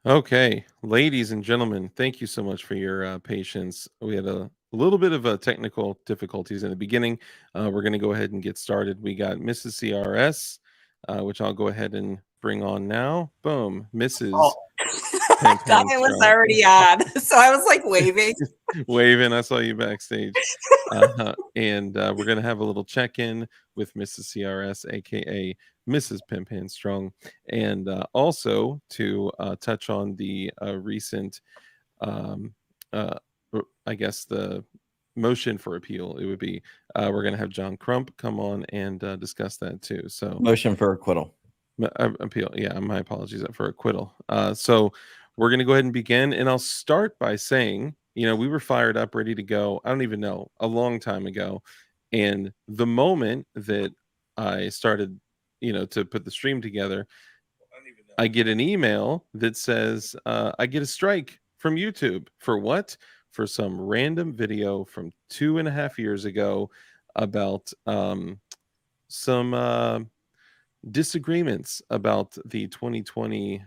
Okay, ladies and gentlemen, thank you so much for your patience. We had a little bit of technical difficulties in the beginning. We're going to go ahead and get started. We got Mrs. CRS, which I'll go ahead and bring on now. Boom, Oh, Mrs. I Pimp thought it was Strong. already on. So I was like waving. Waving. I saw you backstage. And we're going to have a little check in with Mrs. CRS, aka Mrs. Pimp Strong, and also to touch on the recent, um, uh, I guess, the motion for appeal. It would be we're going to have John Crump come on and discuss that too. So, Motion for acquittal. appeal. Yeah, my apologies for acquittal. So we're going to go ahead and begin. And I'll start by saying, we were fired up, ready to go. I don't even know, a long time ago. And the moment that I started, to put the stream together, I get an email that says I get a strike from YouTube. For what? For some random video from 2.5 years ago about some disagreements about the 2020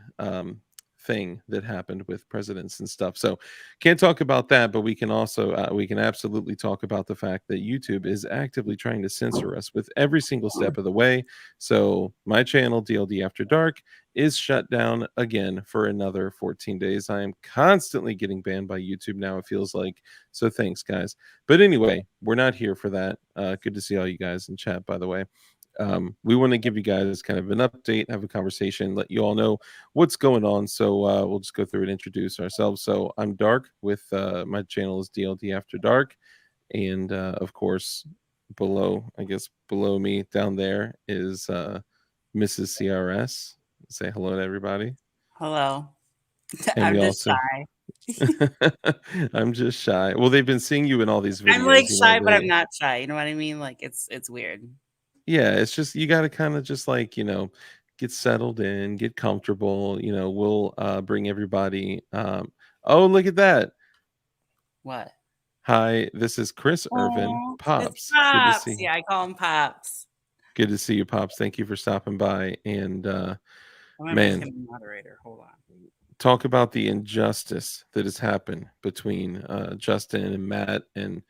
thing that happened with presidents and stuff. So can't talk about that, but we can also we can absolutely talk about the fact that YouTube is actively trying to censor us with every single step of the way. So my channel, DLD After Dark, is shut down again for another 14 days. I am constantly getting banned by YouTube now, it feels like. So thanks, guys. But anyway, we're not here for that. Good to see all you guys in chat, by the way. We want to give you guys kind of an update, have a conversation, let you all know what's going on. So we'll just go through and introduce ourselves. So I'm Dark with my channel is DLD After Dark. And of course, below me down there is Mrs. CRS. Say hello to everybody. Hello. And I'm we just also shy. I'm just shy. Well, they've been seeing you in all these videos. I'm like shy, but I'm not shy. You know what I mean? Like it's weird. Yeah, it's just you got to kind of just like, get settled in, get comfortable. We'll bring everybody. Oh, look at that. What? Hi, this is Chris Ervin. Oh, it's Pops. Good to Pops. see. Yeah, I call him Pops. Good to see you, Pops. Thank you for stopping by. And I'm gonna make man, him a moderator. Hold on. talk about the injustice that has happened between Justin and Matt, and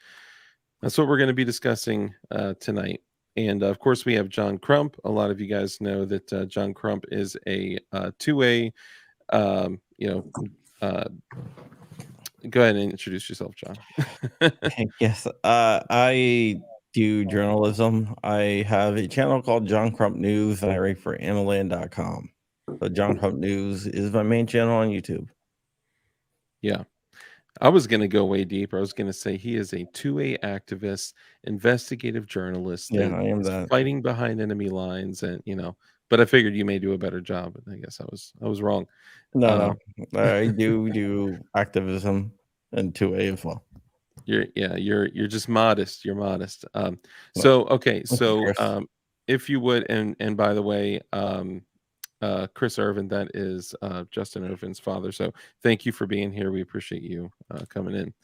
that's what we're going to be discussing tonight. And of course, we have John Crump. A lot of you guys know that John Crump is a 2A. Uh, go ahead and introduce yourself, John. Yes, I do journalism. I have a channel called John Crump News, and I write for Amaland.com. So John Crump News is my main channel on YouTube. Yeah. I was going to go way deeper. I was going to say he is a 2A activist, investigative journalist, Yeah, and I am that. fighting behind enemy lines. And, but I figured you may do a better job. I guess I was wrong. No, I do activism and 2A as well. You're just modest. You're modest. So, okay. So, if you would, and by the way, Chris Ervin, that is Justin Ervin's father. So thank you for being here. We appreciate you coming in.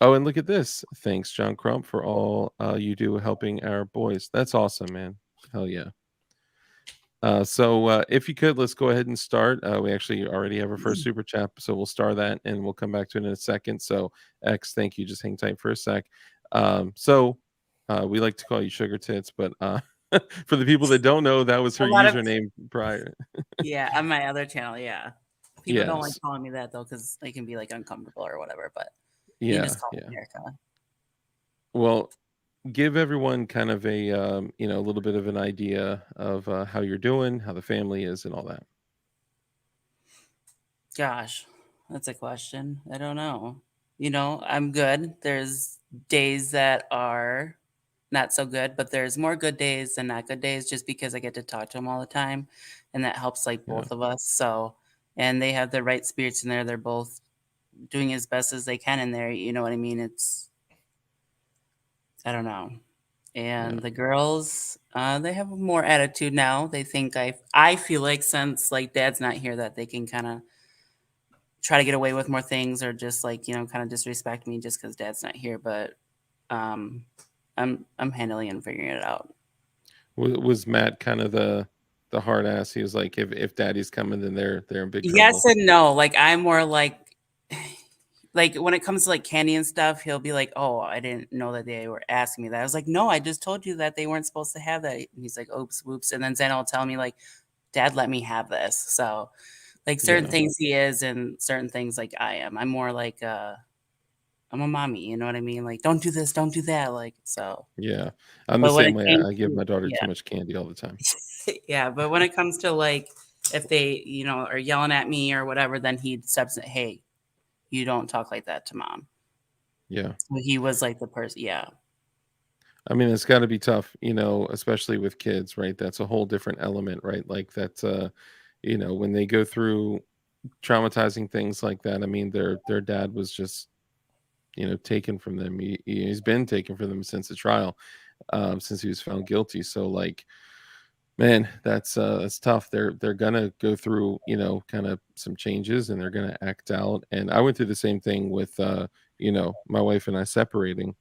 Oh, and look at this. Thanks, John Crump, for all you do helping our boys. That's awesome, man. Hell yeah. So if you could, let's go ahead and start. We actually already have our first super chat, so we'll start that and we'll come back to it in a second. So X, thank you. Just hang tight for a sec. So we like to call you Sugar Tits, but for the people that don't know, that was her username prior. Yeah, on my other channel, yeah. People don't like calling me that though, because they can be like uncomfortable or whatever. But you can just call me Erica. Well, give everyone kind of a a little bit of an idea of how you're doing, how the family is, and all that. Gosh, that's a question. I don't know. I'm good. There's days that are not so good, but there's more good days than not good days just because I get to talk to them all the time, and that helps like both of us. So, and they have the right spirits in there. They're both doing as best as they can in there. You know what I mean? I don't know. And the girls, they have more attitude now. They think I feel like since like Dad's not here that they can kind of try to get away with more things or just like, kind of disrespect me just because Dad's not here. But I'm handling and figuring it out. Was Matt kind of the the hard ass. He was like, if daddy's coming, then they're in big Yes trouble. and no. Like I'm more like when it comes to like candy and stuff, he'll be like, "Oh, I didn't know that they were asking me that." I was like, "No, I just told you that they weren't supposed to have that." And he's like, "Oops, whoops." And then Zana will tell me like, "Dad, let me have this." So like certain Yeah. things he is, and certain things like I am. I'm more like I'm a mommy. You know what I mean? Like, don't do this, don't do that. Like so. Yeah. I'm the But when same it way. came I give to my daughter too yeah, much candy all the time. yeah. But when it comes to like if they are yelling at me or whatever, then he steps in. Hey, you don't talk like that to mom. Yeah. So he was like the person. Yeah. I mean, it's got to be tough, especially with kids, right? That's a whole different element, right? Like that's when they go through traumatizing things like that. I mean, their dad was just, taken from them. He's been taken from them since the trial, since he was found guilty. So like, man, that's tough. They're gonna go through, kind of some changes, and they're gonna act out. And I went through the same thing with my wife and I separating.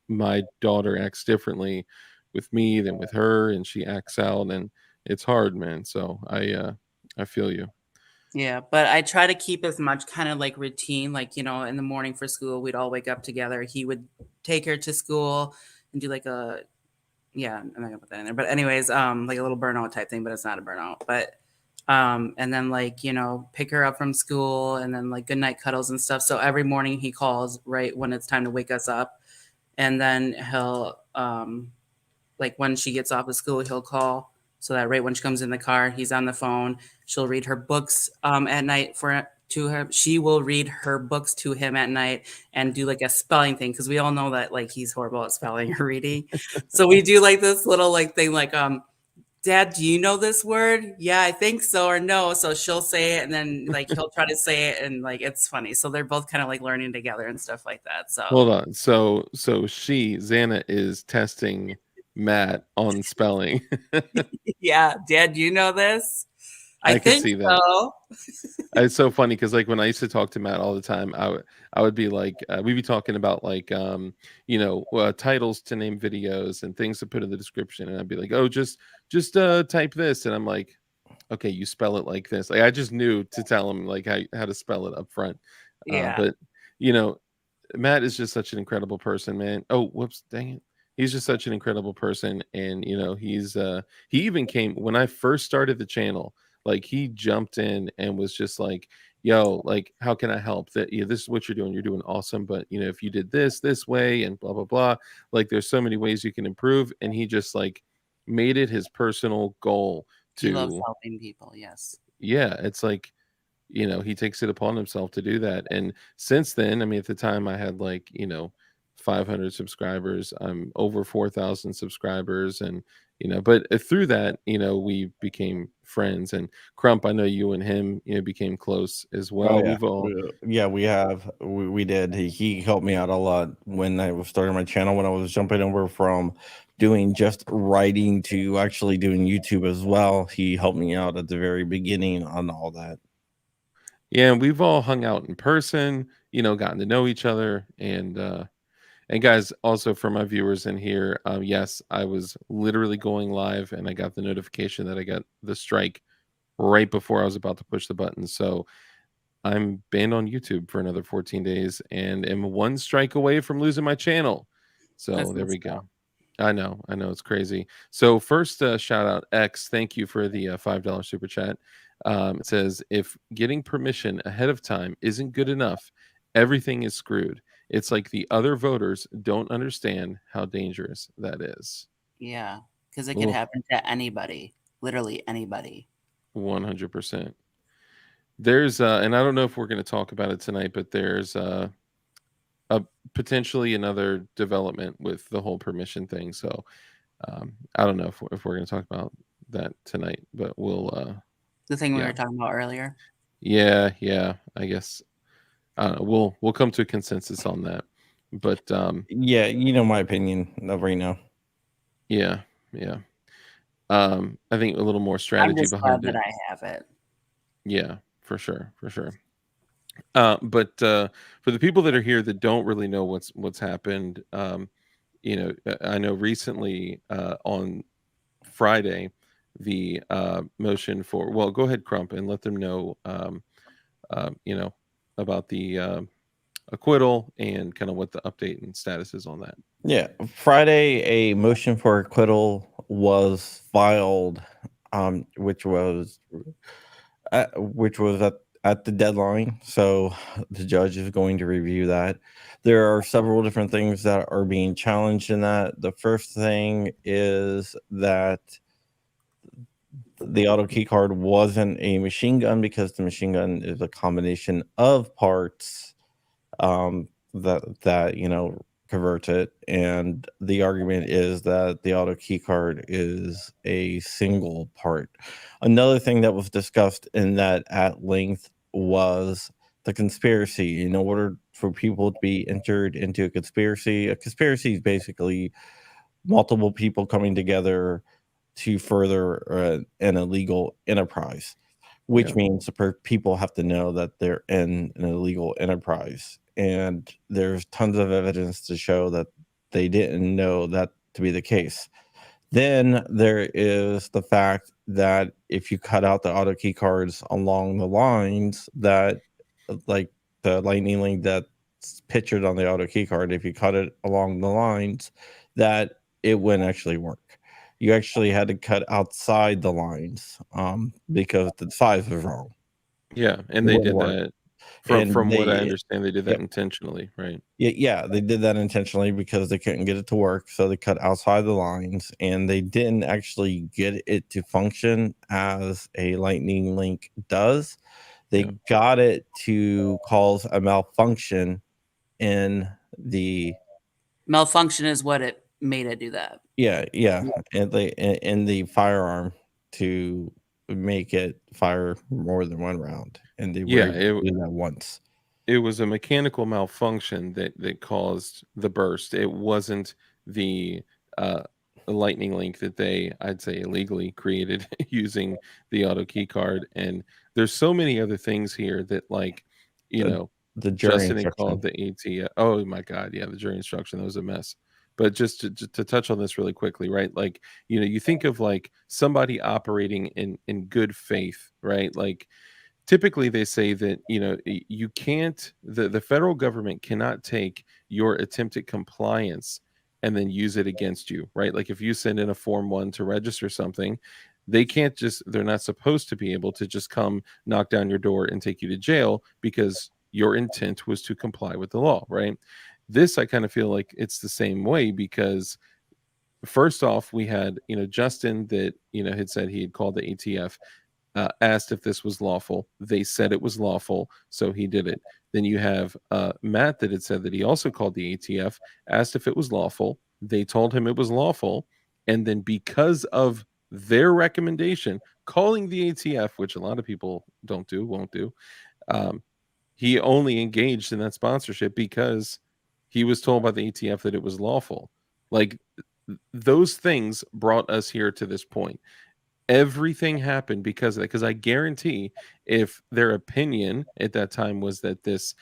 My daughter acts differently with me than with her, and she acts out, and it's hard, man. So I feel you. Yeah, but I try to keep as much kind of like routine, like, in the morning for school, we'd all wake up together. He would take her to school and do like yeah, I'm not gonna put that in there. But anyways, like a little burnout type thing, but it's not a burnout. But and then like, pick her up from school and then like good night cuddles and stuff. So every morning he calls right when it's time to wake us up. And then he'll like when she gets off of school, he'll call so that right when she comes in the car, he's on the phone. She'll read her books at night to her. She will read her books to him at night and do like a spelling thing because we all know that like he's horrible at spelling or reading. So we do like this little like thing like Dad, do you know this word? Yeah, I think so, or no. So she'll say it and then like he'll try to say it and like it's funny. So they're both kind of like learning together and stuff like that. So Hold on. So Xana is testing Matt on spelling. yeah, Dad, do you know this? I I could think see that. so. It's so funny because like when I used to talk to Matt all the time, I would be like, we'd be talking about like titles to name videos and things to put in the description, and I'd be like, oh, just type this, and I'm like, okay, you spell it like this. Like I just knew to tell him like how to spell it up front. Yeah, But you know, Matt is just such an incredible person, man. Oh, whoops, dang it. He's just such an incredible person, and he even came when I first started the channel. Like he jumped in and was just like, "Yo, like, how can I help? That this is what you're doing. You're doing awesome, but if you did this way and blah blah blah, like, there's so many ways you can improve." And he just like made it his personal goal he loves to, helping people. Yes. yeah, it's like he takes it upon himself to do that. And since then, I mean, at the time I had like, 500 subscribers. I'm over 4,000 subscribers. And, but through that, we became friends. And Crump, I know you and him, became close as Oh well. yeah, We've all, yeah, we have. We did. He helped me out a lot when I was starting my channel. When I was jumping over from doing just writing to actually doing YouTube as well, he helped me out at the very beginning on all that. yeah, we've all hung out in person, gotten to know each other. And guys, also for my viewers in here, yes, I was literally going live and I got the notification that I got the strike right before I was about to push the button. So I'm banned on YouTube for another 14 days and am one strike away from losing my channel. So That's there we messed go. up. I know, it's crazy. So first, shout out X. Thank you for the $5 super chat. It says if getting permission ahead of time isn't good enough, everything is screwed. It's like the other voters don't understand how dangerous that is. Yeah, because it could Oof, happen to anybody, literally anybody. 100%. There's and I don't know if we're going to talk about it tonight, but there's a potentially another development with the whole permission thing. So I don't know if we're going to talk about that tonight, but we'll The thing we yeah, were talking about earlier. yeah. I guess we'll come to a consensus on that. But Yeah, you know my opinion of right now. yeah, yeah. I think a little more I'm strategy just glad behind that it. I have it. Yeah, for sure, for sure. But for the people that are here that don't really know what's happened, I know recently on Friday, the motion for. Well, go ahead, Crump, and let them know, about the acquittal and kind of what the update and status is on that. Yeah, Friday, a motion for acquittal was filed, which was at the deadline. So the judge is going to review that. There are several different things that are being challenged in that. The first thing is that the auto key card wasn't a machine gun because the machine gun is a combination of parts that converts it, and the argument is that the auto key card is a single part. Another thing that was discussed in that at length was the conspiracy. In order for people to be entered into a conspiracy is basically multiple people coming together to further an illegal enterprise, which means the people have to know that they're in an illegal enterprise. And there's tons of evidence to show that they didn't know that to be the case. Then there is the fact that if you cut out the auto key cards along the lines that, like the lightning link that's pictured on the auto key card, if you cut it along the lines, that it wouldn't actually work. You actually had to cut outside the lines because the size was wrong. Yeah, and It they wouldn't did work. that. And From what I they understand, they did that Yep. intentionally, right? Yeah, they did that intentionally because they couldn't get it to work, so they cut outside the lines, and they didn't actually get it to function as a lightning link does. They Yeah. got it to cause a malfunction in the Malfunction is what it made it do that. yeah, and in the firearm to make it fire more than one round, and they were Yeah, able to do that once. it was a mechanical malfunction that caused the burst. It wasn't the uh, lightning link that I'd say, illegally created using the auto key card. And there's so many other things here that, like, you The know, the jury Justin had called instruction. the AT. Oh my God, yeah, the jury instruction, that was a mess. But just to touch on this really quickly, right? Like, you think of like somebody operating in good faith, right? Like, typically they say that, you can't, the federal government cannot take your attempted compliance and then use it against you, right? Like, if you send in a form 1 to register something, they're not supposed to be able to just come knock down your door and take you to jail because your intent was to comply with the law, right? This, I kind of feel like it's the same way, because first off, we had, Justin that, had said he had called the ATF, asked if this was lawful. They said it was lawful, so he did it. Then you have Matt that had said that he also called the ATF, asked if it was lawful. They told him it was lawful. And then, because of their recommendation, calling the ATF, which a lot of people won't do, um, he only engaged in that sponsorship because he was told by the ATF that it was lawful. Like, those things brought us here to this point. Everything happened because of that. Because I guarantee, if their opinion at that time was that this,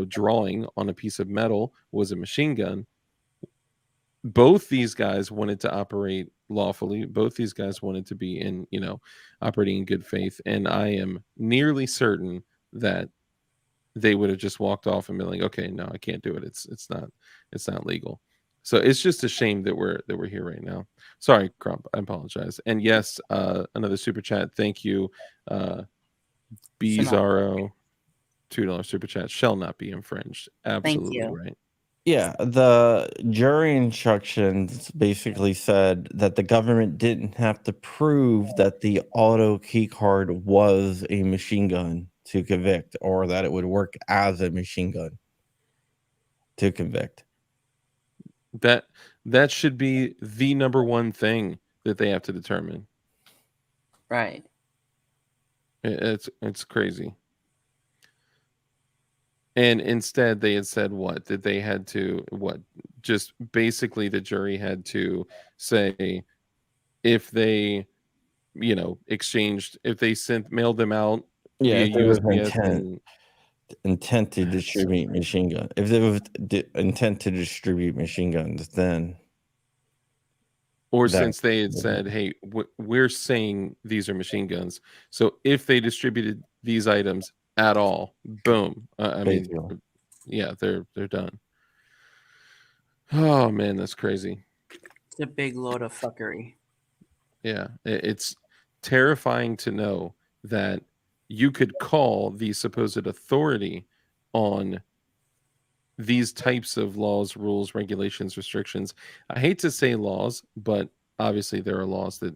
drawing on a piece of metal was a machine gun, both these guys wanted to operate lawfully. Both these guys wanted to be operating in good faith. And I am nearly certain that they would have just walked off and been like, okay, no, I can't do it. It's not legal. So it's just a shame that we're here right now. Sorry, Crump. I apologize. And yes, another super chat. Thank you, Bizarro. $2 super chat shall not be infringed. Absolutely you. right. Yeah, the jury instructions basically said that the government didn't have to prove that the auto key card was a machine gun to convict, or that it would work as a machine gun to convict. That should be the number one thing that they have to determine. Right. It's crazy. And instead, they had said what? That they had to, what? Just basically, the jury had to say, if they, exchanged, if they mailed them out Yeah, via if there was USPS, then intent to so distribute crazy. machine gun. If there was intent to distribute machine guns, then Or That since they had said, hey, we're saying these are machine guns. So if they distributed these items at all, boom. I mean, basically. yeah, they're done. Oh man, that's crazy. It's a big load of fuckery. Yeah, it's terrifying to know that you could call the supposed authority on these types of laws, rules, regulations, restrictions. I hate to say laws, but obviously there are laws that,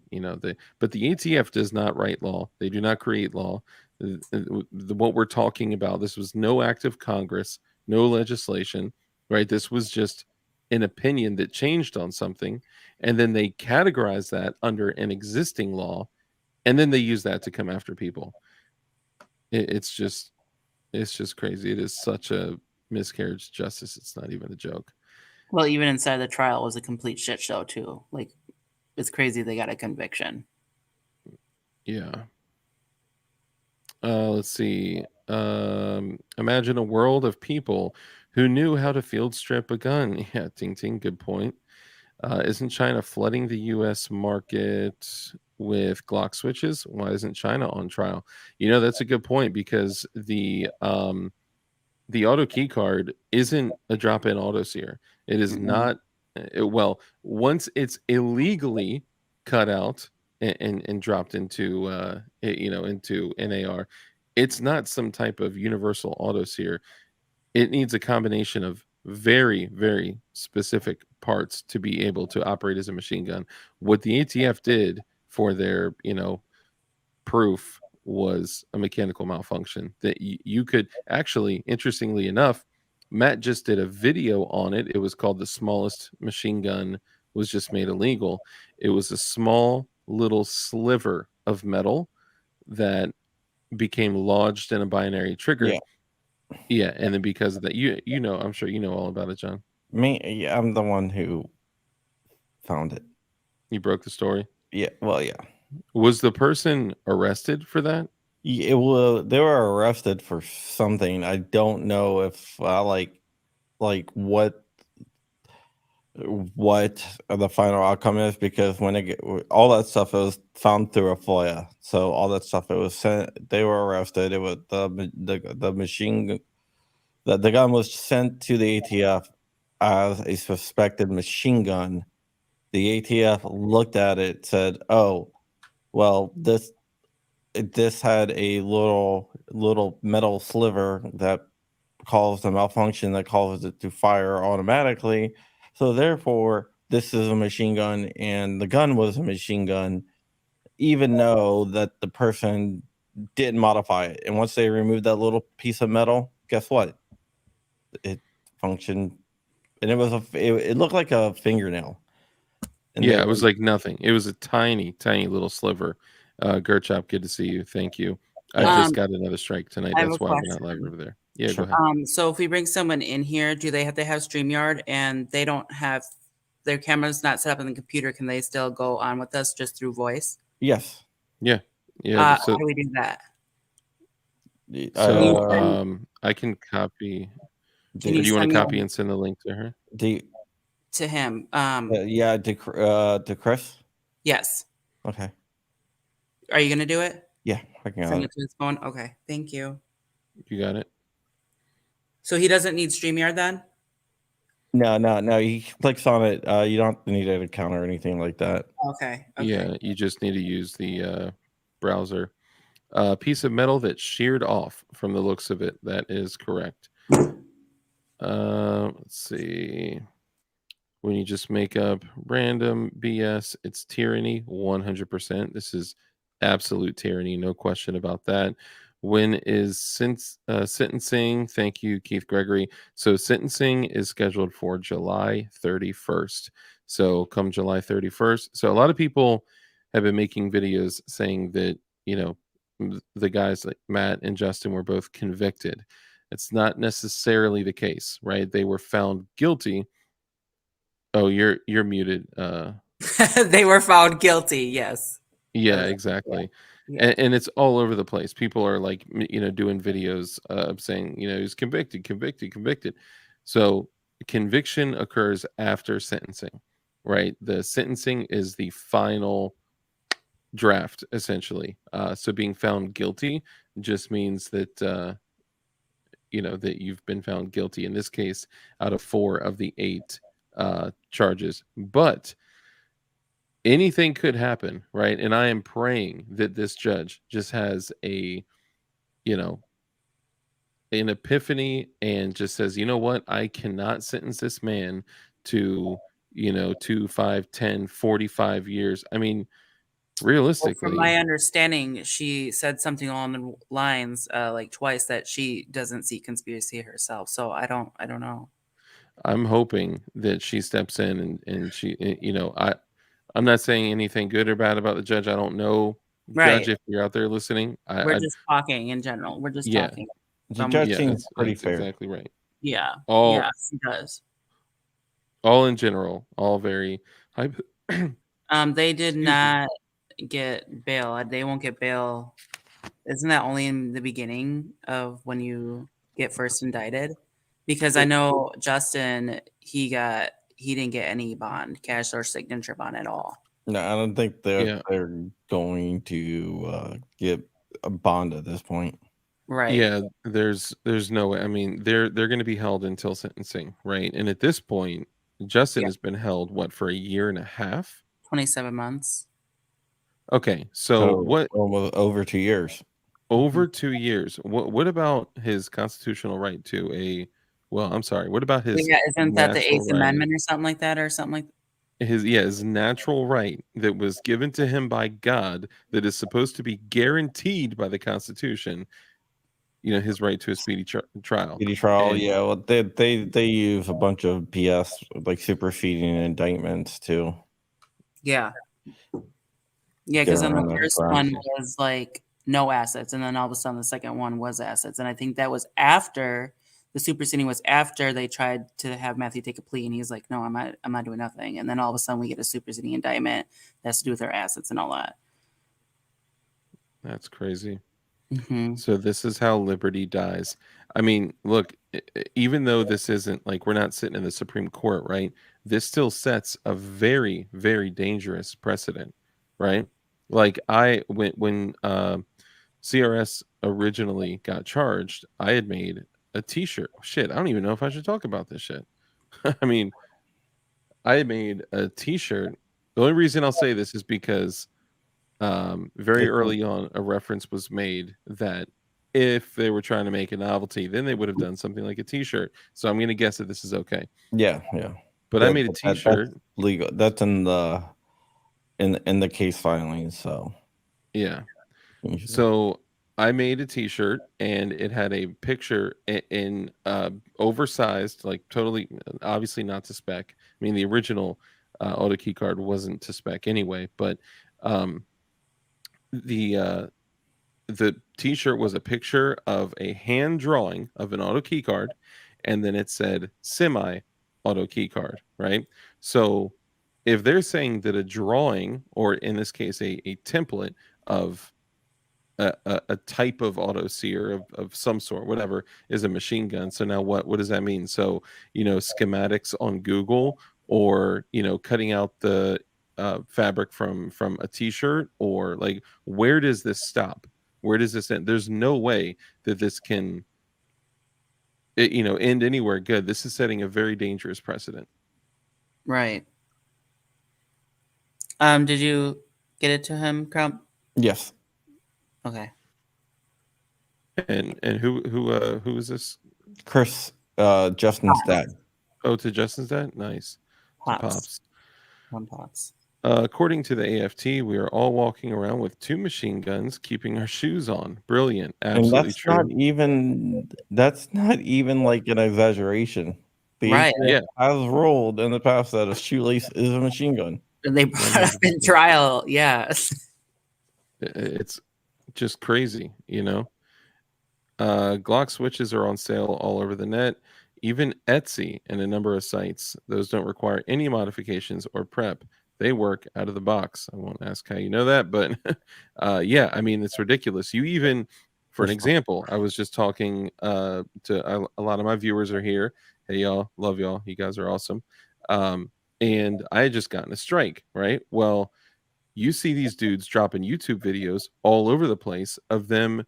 but the ATF does not write law. They do not create law. What we're talking about, this was no act of Congress, no legislation, right? This was just an opinion that changed on something. And then they categorize that under an existing law. And then they use that to come after people. It's just crazy. It is such a miscarriage of justice. It's not even a joke. Well, even inside the trial was a complete shit show too. Like, it's crazy they got a conviction. Yeah. Let's see. Imagine a world of people who knew how to field strip a gun. Yeah, ting ting, good point. Isn't China flooding the U.S. market with Glock switches? Why isn't China on trial? That's a good point, because the auto key card isn't a drop-in auto sear. It is not. Well, once it's illegally cut out and dropped into into NAR, it's not some type of universal auto sear. It needs a combination of very, very specific parts to be able to operate as a machine gun. What the ATF did for their proof was a mechanical malfunction that you could actually, interestingly enough, Matt just did a video on it. It was called The Smallest Machine Gun Was Just Made Illegal. It was a small little sliver of metal that became lodged in a binary trigger. Yeah, and then because of that, I'm sure you know all about it, John. Yeah, I'm the one who found it. You broke the story? Yeah, well, yeah. Was the person arrested for that? Yeah, well, they were arrested for something. I don't know if like what the final outcome is, because when all that stuff was found through a FOIA, so all that stuff, it was sent. They were arrested. It was the machine. The gun was sent to the ATF as a suspected machine gun. The ATF looked at it, said, "Oh, well, this had a little metal sliver that caused a malfunction that causes it to fire automatically. So therefore, this is a machine gun, and the gun was a machine gun, even though that the person didn't modify it. And once they removed that little piece of metal, guess what? It functioned, and it looked like a fingernail. And yeah, it was like nothing. It was a tiny, tiny little sliver. Gerchop, good to see you. Thank you. I just got another strike tonight. I have That's a why we're not live question. over there. Yeah, Sure. go ahead. So if we bring someone in here, do they have to have StreamYard and they don't have their cameras not set up on the computer? Can they still go on with us just through voice? Yes. Yeah. How do we do that? So I can copy. Can Do you you want send to me copy and send the link to her? to him? Yeah, to Chris. Yes. Okay. Are you gonna do it? Yeah, I can. Send it to his phone. Okay, thank you. You got it. So he doesn't need StreamYard then? No. He clicks on it. You don't need an account or anything like that. Okay. Yeah, you just need to use the browser. A piece of metal that sheared off from the looks of it. That is correct. Let's see. When you just make up random BS, it's tyranny 100%. This is absolute tyranny, no question about that. When is sentencing? Thank you, Keith Gregory. So sentencing is scheduled for July 31st. So come July 31st. So a lot of people have been making videos saying that, the guys like Matt and Justin were both convicted. It's not necessarily the case, right? They were found guilty. Oh, you're muted. They were found guilty. Yes. Yeah, exactly. Yeah. And it's all over the place. People are like, doing videos saying, he's convicted. So conviction occurs after sentencing, right? The sentencing is the final draft, essentially. So being found guilty just means that that you've been found guilty. In this case, out of 4 of the 8 charges, but anything could happen, right? And I am praying that this judge just has you know, an epiphany and just says, you know what? I cannot sentence this man to, 2, 5, 10, 45 years. I mean, Well, from realistically, my understanding, she said something along the lines, like twice, that she doesn't see conspiracy herself. So I don't know. I'm hoping that she steps in and I'm not saying anything good or bad about the judge. I don't know, Right. judge, if you're out there listening. We're just talking in general. We're just Yeah, talking The from judge yeah, seems that's pretty that's fair. exactly right. yeah. All Yeah, she does. all in general, all very hype. They did Excuse me. not get bail. They won't get bail. Isn't that only in the beginning of when you get first indicted? Because I know Justin, he didn't get any bond, cash or signature bond at all. No, I don't think Yeah. they're going to get a bond at this point. Right. Yeah, there's no way. I mean, they're going to be held until sentencing, right? And at this point, Justin Yeah. has been held for a year and a half. 27 months. Okay, so So what almost over 2 years. over 2 years? What about his constitutional right to a? Well, I'm sorry. What about his Yeah, isn't that the natural 8th right? Amendment or something like that, or something like? His natural right that was given to him by God, that is supposed to be guaranteed by the Constitution. His right to a speedy trial. Speedy trial, And yeah. Well, they use a bunch of BS like superseding indictments too. Yeah. Yeah, because Get then the around that first crime. one was like no assets, and then all of a sudden the second one was assets, and I think that was after the superseding was after they tried to have Matthew take a plea, and he's like, "No, I'm not doing nothing," and then all of a sudden we get a superseding indictment that has to do with our assets and all that. that's crazy. Mhm. So this is how liberty dies. I mean, look, even though this isn't like we're not sitting in the Supreme Court, right? This still sets a very, very dangerous precedent, right? Like when CRS originally got charged, I had made a T-shirt. Shit, I don't even know if I should talk about this shit. I mean, I made a T-shirt. The only reason I'll say this is because very early on, a reference was made that if they were trying to make a novelty, then they would have done something like a T-shirt. So I'm going to guess that this is okay. Yeah. But I made a T-shirt. That's legal. That's in the case filing. So Yeah. So I made a T-shirt, and it had a picture in oversized, like totally, obviously not to spec. I mean, the original auto key card wasn't to spec anyway, but the T-shirt was a picture of a hand drawing of an auto key card, and then it said semi auto key card, right? So if they're saying that a drawing, or in this case a template of a type of auto sear of some sort, whatever, is a machine gun, so now what does that mean? So schematics on Google, or cutting out the fabric from a T-shirt, or like, where does this stop? Where does this end? There's no way that this can end anywhere good. This is setting a very dangerous precedent. Right. Did you get it to him, Crump? yes. Okay. And who is this? Chris, Justin's dad. Oh, to Justin's dad? Nice. To Pops. One Pops. According to the AFT, we are all walking around with 2 machine guns, keeping our shoes on. Brilliant. Absolutely And that's not even like an exaggeration. The Right. ATF has ruled in the past that a shoelace is a machine gun. And they brought up in trial. Yeah. It's just crazy, Glock switches are on sale all over the net, even Etsy and a number of sites. Those don't require any modifications or prep. They work out of the box. I won't ask how you know that, but yeah, I mean, it's ridiculous. You even, for an example, I was just talking to a lot of my viewers are here. Hey, y'all, love y'all. You guys are awesome. and I had just gotten a strike, right? Well, you see these dudes dropping YouTube videos all over the place of them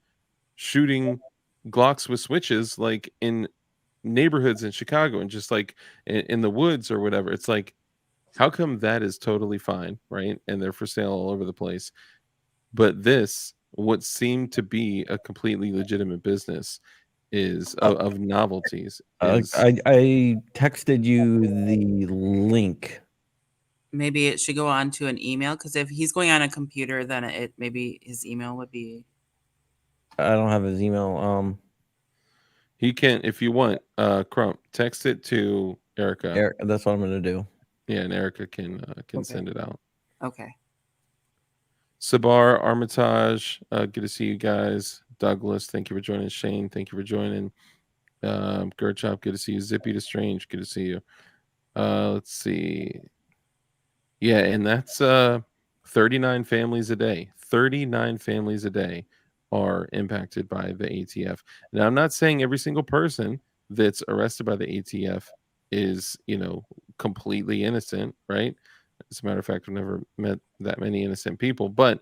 shooting Glocks with switches, like in neighborhoods in Chicago and just like in the woods or whatever. It's like, how come that is totally fine, right? And they're for sale all over the place. But this, what seemed to be a completely legitimate business, is of novelties. Is I texted you the link. Maybe it should go on to an email, because if he's going on a computer, then it maybe his email would be. I don't have his email. he can, if you want, Crump, text it to Erica. Eric, that's what I'm gonna do. Yeah, and Erica can Okay. send it out. Okay. Sabar, Armitage, good to see you guys. Douglas, thank you for joining. Shane, thank you for joining. Gerchop, good to see you. Zippy to Strange, good to see you. Let's see. Yeah, and that's 39 families a day. 39 families a day are impacted by the ATF. Now, I'm not saying every single person that's arrested by the ATF is, completely innocent, right? As a matter of fact, I've never met that many innocent people, but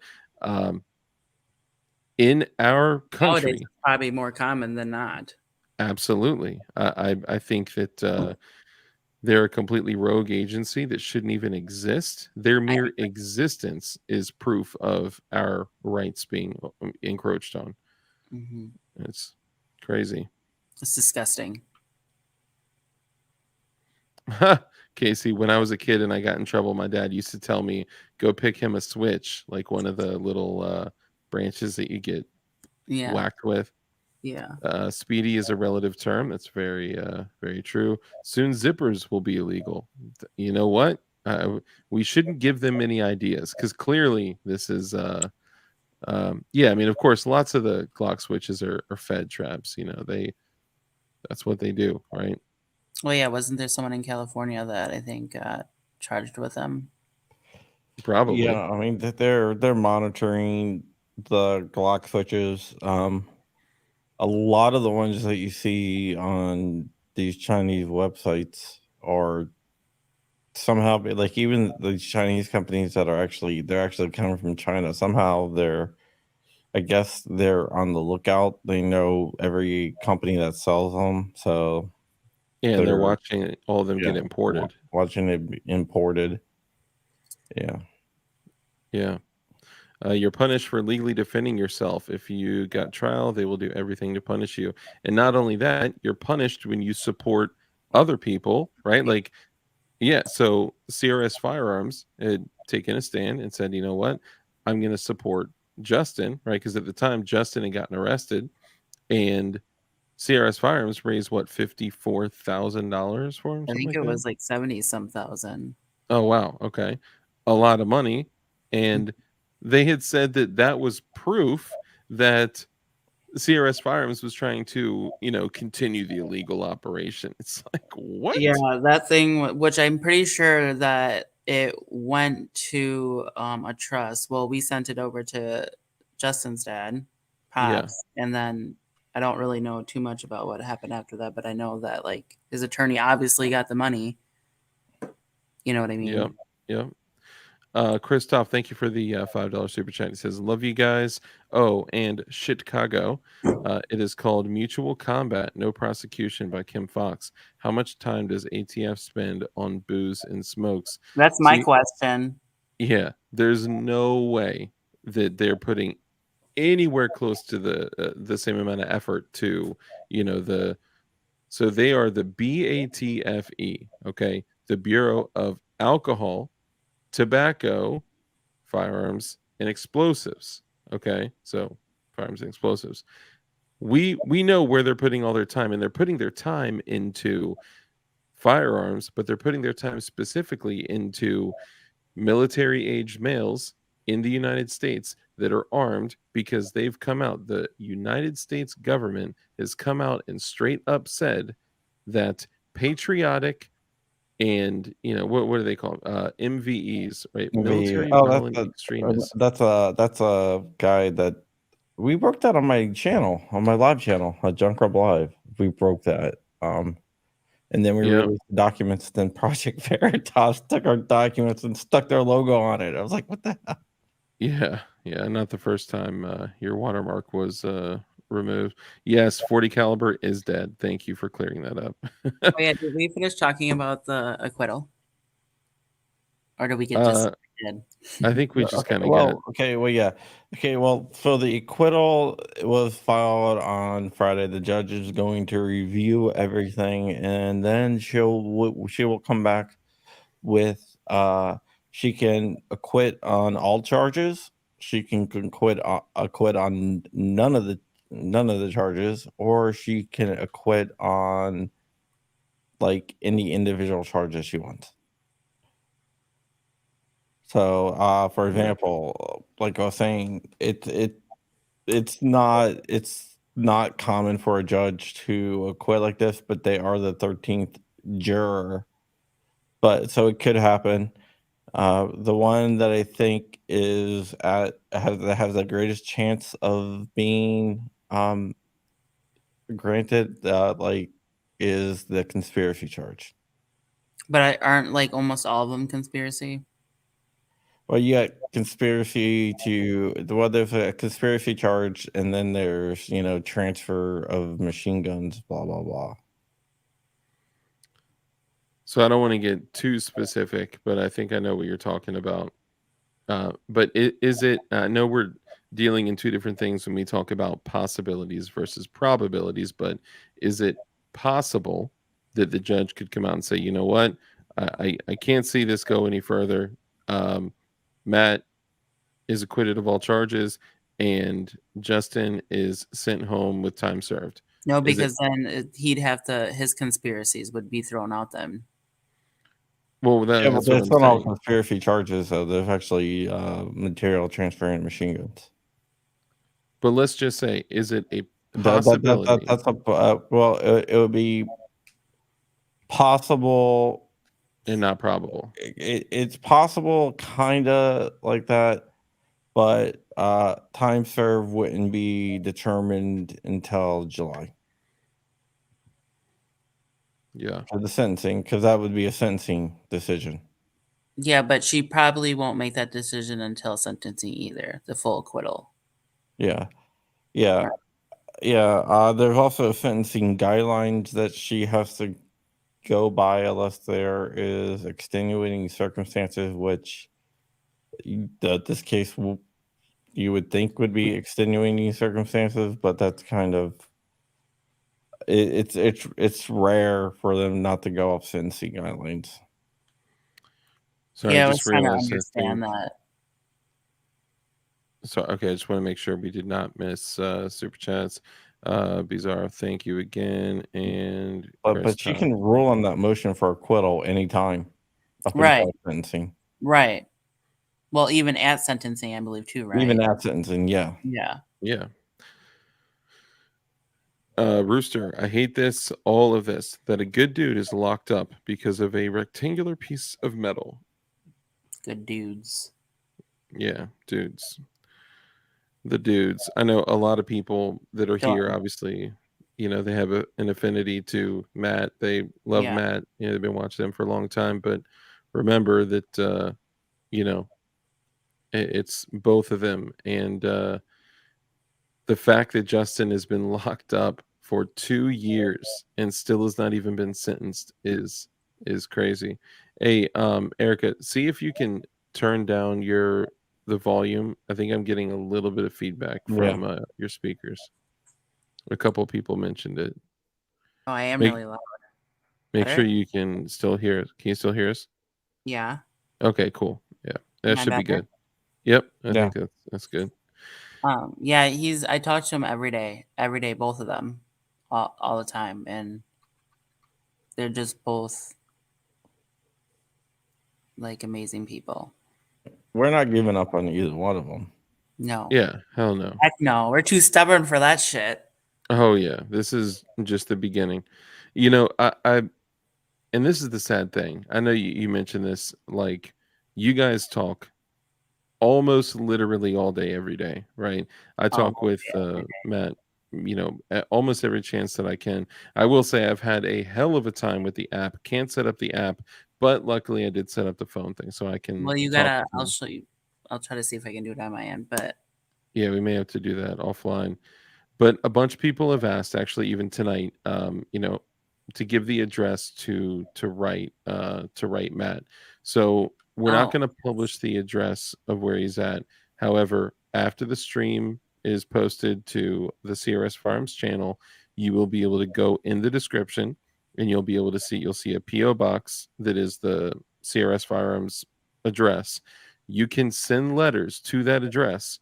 in our Nowadays, country, it's probably more common than not. absolutely. I think that they're a completely rogue agency that shouldn't even exist. Their mere existence is proof of our rights being encroached on. Mm-hmm. It's crazy. It's disgusting. Casey, when I was a kid and I got in trouble, my dad used to tell me, go pick him a switch, like one of the little branches that you get whacked with. Yeah. Speedy is a relative term. That's very, very true. Soon zippers will be illegal. You know what? We shouldn't give them any ideas, because clearly this is, yeah. I mean, of course, lots of the Glock switches are Fed traps. That's what they do, right? Well, yeah. Wasn't there someone in California that I think got charged with them? Probably. Yeah, I mean they're monitoring the Glock switches. A lot of the ones that you see on these Chinese websites are somehow, like, even the Chinese companies that they're actually coming from China. Somehow I guess they're on the lookout. They know every company that sells them, so yeah, they're watching all of them get imported. Watching it imported. Yeah. You're punished for legally defending yourself. If you got trial, they will do everything to punish you. And not only that, you're punished when you support other people, right? Like, yeah, so CRS Firearms had taken a stand and said, you know what? I'm going to support Justin, right? Because at the time, Justin had gotten arrested, and CRS Firearms raised, what, $54,000 for him? I think like it that? was like 70-some thousand. Oh, wow. Okay. A lot of money. And they had said that was proof that CRS Firearms was trying to, continue the illegal operation. It's like, what? Yeah, that thing, which I'm pretty sure that it went to a trust. Well, we sent it over to Justin's dad, Pops, and then I don't really know too much about what happened after that, but I know that, like, his attorney obviously got the money. You know what I mean? Yep. Kristopher, thank you for the $5 super chat. He says, love you guys. Oh, and Chicago. It is called Mutual Combat, No Prosecution by Kim Fox. How much time does ATF spend on booze and smokes? That's my question. Yeah, there's no way that they're putting anywhere close to the same amount of effort to, so they are the BATFE, okay? The Bureau of Alcohol, Tobacco, Firearms, and Explosives. Okay, so firearms and explosives. We know where they're putting all their time, and they're putting their time into firearms, but they're putting their time specifically into military-aged males in the United States that are armed, because they've come out. The United States government has come out and straight up said that patriotic and what do they call them? MVEs, right? Military violent extremists. That's a guy that we broke that on my channel, on my live channel, Junk Club Live. We broke that. And then we Yep. released the documents. Then Project Veritas took our documents and stuck their logo on it. I was like, what the hell? Yeah, not the first time your watermark was removed. Yes, 40 caliber is dead. Thank you for clearing that up. Oh yeah, did we finish talking about the acquittal, or did we get just dead? I think we just Okay, kind of well, okay, well, yeah. Okay, well, so the acquittal was filed on Friday. The judge is going to review everything, and then she will come back with she can acquit on all charges. She can acquit on none of the charges, or she can acquit on like any individual charges she wants. So, for example, like I was saying, it's not common for a judge to acquit like this, but they are the 13th juror. But so it could happen. The one that I think has the greatest chance of being granted, like, is the conspiracy charge. But aren't like almost all of them conspiracy? Well, you got conspiracy there's a conspiracy charge, and then there's transfer of machine guns, blah blah blah. So I don't want to get too specific, but I think I know what you're talking about. But is it? I know we're dealing in two different things when we talk about possibilities versus probabilities, but is it possible that the judge could come out and say, you know what, I can't see this go any further. Matt is acquitted of all charges, and Justin is sent home with time served. No, because then he'd have to, his conspiracies would be thrown out then. Well, Yeah, but that's what there's I'm not all saying. conspiracy charges, though. There's actually material transferring machine guns. But let's just say, is it a That's possibility? well, it would be possible And not probable. It's possible, kind of like that, but time served wouldn't be determined until July. Yeah. For the sentencing, because that would be a sentencing decision. Yeah, but she probably won't make that decision until sentencing either, the full acquittal. Yeah. Yeah. Yeah. There's also sentencing guidelines that she has to go by unless there is extenuating circumstances, which this case you would think would be extenuating circumstances, but that's kind of it's rare for them not to go off sentencing guidelines. Sorry, yeah, I I just was trying to realized understand that. So okay, I just want to make sure we did not miss super chats. Bizarre, thank you again. And But she can rule on that motion for acquittal anytime up until sentencing. Right. Well, even at sentencing, I believe too, right? Even at sentencing, yeah. Yeah. Yeah. Rooster, I hate this, all of this, that a good dude is locked up because of a rectangular piece of metal. Good dudes. Yeah, dudes. The dudes. I know a lot of people that are here, obviously, they have an affinity to Matt. They love Matt. They've been watching him for a long time. But remember that, it's both of them. And the fact that Justin has been locked up for 2 years and still has not even been sentenced is crazy. Hey, Erica, see if you can turn down the volume. I think I'm getting a little bit of feedback from your speakers. A couple people mentioned it. Oh, I am really loud. Make sure you can still hear it. Can you still hear us? Yeah. Okay, cool. Yeah, that should be good. Yep, I think that's good. Yeah, I talk to him every day, both of them, all the time, and they're just both like amazing people. We're not giving up on either one of them. No. Yeah, hell no. Heck no, we're too stubborn for that shit. Oh yeah, this is just the beginning. And this is the sad thing. I know you mentioned this. Like, you guys talk almost literally all day, every day, right? I talk with Matt almost every chance that I can. I will say I've had a hell of a time with the app. Can't set up the app, but luckily I did set up the phone thing, so I can Well, you talk gotta. with I'll them. show you. I'll try to see if I can do it on my end. But Yeah, we may have to do that offline. But a bunch of people have asked, actually, even tonight, to give the address to write Matt. So we're not oh, going to publish the address of where he's at. However, after the stream is posted to the CRS Farms channel, you will be able to go in the description and you'll see a P.O Box that is the CRS Firearms address. You can send letters to that address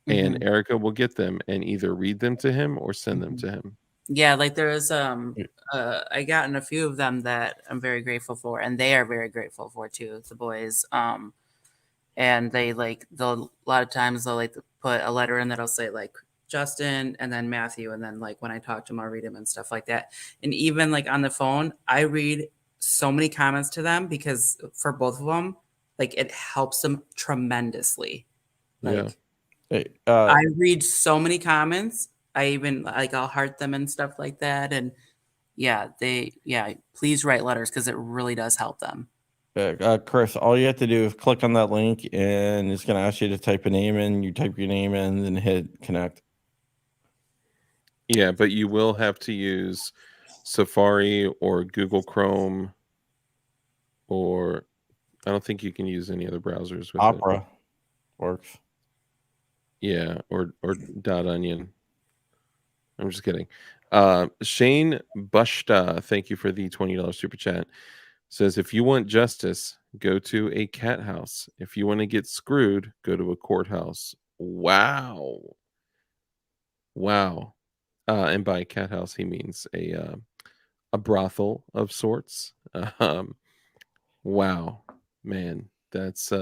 and mhm, Erica will get them and either read them to him or send them mhm. to him. Yeah, like there is I gotten a few of them that I'm very grateful for, and they are very grateful for too, the boys. And they'll a lot of times they'll like put a letter in that'll say like Justin and then Matthew, and then like when I talk to them, I'll read them and stuff like that. And even like on the phone, I read so many comments to them because for both of them, like it helps them tremendously. Yeah. Like Hey, I read so many comments. I even like I'll heart them and stuff like that. And yeah, please write letters because it really does help them. Chris, all you have to do is click on that link, and it's going to ask you to type a name in. You type your name in, then hit connect. Yeah, but you will have to use Safari or Google Chrome, or I don't think you can use any other browsers with it. Opera works. Yeah, or .onion. I'm just kidding. Shane Bushta, thank you for the $20 super chat. Says, if you want justice, go to a cat house. If you want to get screwed, go to a courthouse. Wow. And by cat house, he means a brothel of sorts. Wow, man, that's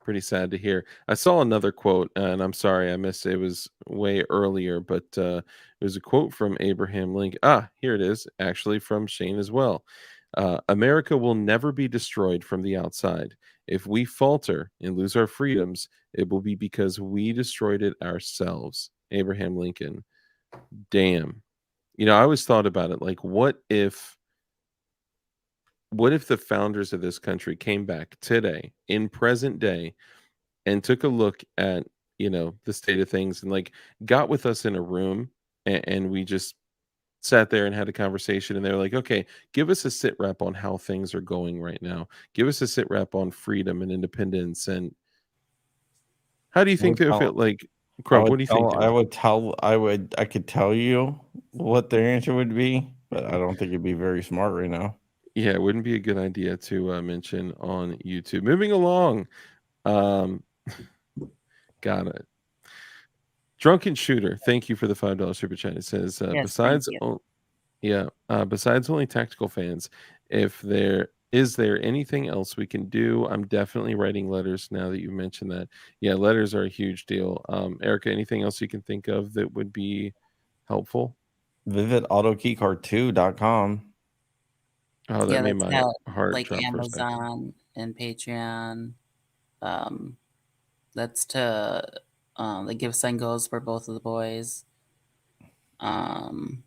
pretty sad to hear. I saw another quote, and I'm sorry I missed it. It was way earlier, but it was a quote from Abraham Lincoln. Here it is, actually from Shane as well. America will never be destroyed from the outside. If we falter and lose our freedoms, it will be because we destroyed it ourselves. Abraham Lincoln. Damn. I always thought about it like, what if the founders of this country came back today in present day and took a look at the state of things and like got with us in a room and we just sat there and had a conversation and they were like, okay, give us a sit rep on how things are going right now, give us a sit rep on freedom and independence, and how do you think they would feel? Like, Crump, what do you think I could tell you what their answer would be, but I don't think it'd be very smart right now. Yeah, it wouldn't be a good idea to mention on YouTube. Moving along. Got it. Drunken Shooter, thank you for the $5 super chat. It says, Yes, thank you. besides only tactical fans, is there anything else we can do? I'm definitely writing letters now that you mentioned that. Yeah, letters are a huge deal. Erica, anything else you can think of that would be helpful? Visit autokeycard2.com. Oh, that Yeah, made that's my got heart like drop for a second. Amazon and Patreon. That's to the Givesendgos for both of the boys. I'm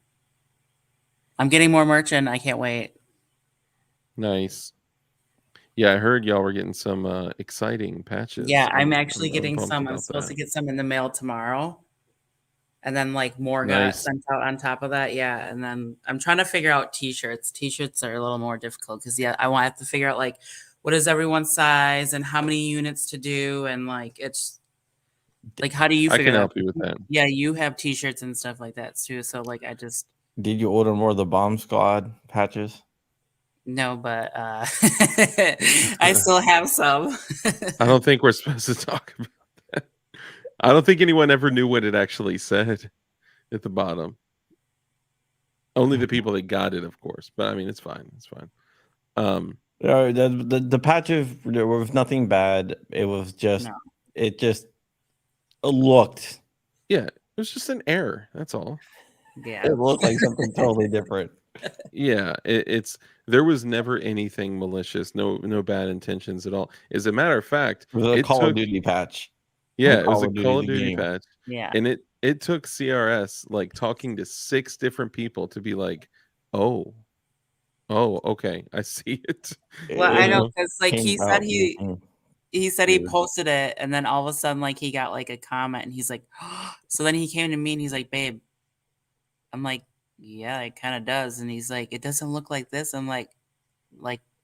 getting more merch and I can't wait. Nice. Yeah, I heard y'all were getting some exciting patches. Yeah, I'm actually getting pumped some. I'm about supposed that. to get some in the mail tomorrow. And then like more got Nice. sent out on top of that. Yeah. And then I'm trying to figure out t-shirts. T-shirts are a little more difficult because I want to have to figure out like what is everyone's size and how many units to do. And like it's like how do you I figure can that out? help you with that. Yeah, you have t-shirts and stuff like that too. So like Did you order more of the Bomb Squad patches? no, but I still have some. I don't think we're supposed to talk about that. I don't think anyone ever knew what it actually said at the bottom. Only the people that got it, of course. But I mean, it's fine. It's fine. The patches, there was nothing bad. It was just No. it just looked. Yeah, it was just an error. That's all. Yeah. It looked like something totally different. Yeah, there was never anything malicious, no bad intentions at all. As a matter of fact, It was a Call of Duty patch. Yeah, it was Call a of Duty Call of the Duty game. patch. Yeah. And it took CRS like talking to 6 different people to be like, oh, okay, I see it. Well, You I know know? because like Came he said about being he said he weird. posted it, and then all of a sudden like he got like a comment, and he's like, so then he came to me and he's like, babe, I'm like, yeah, it kind of does, and he's like, it doesn't look like this. I'm like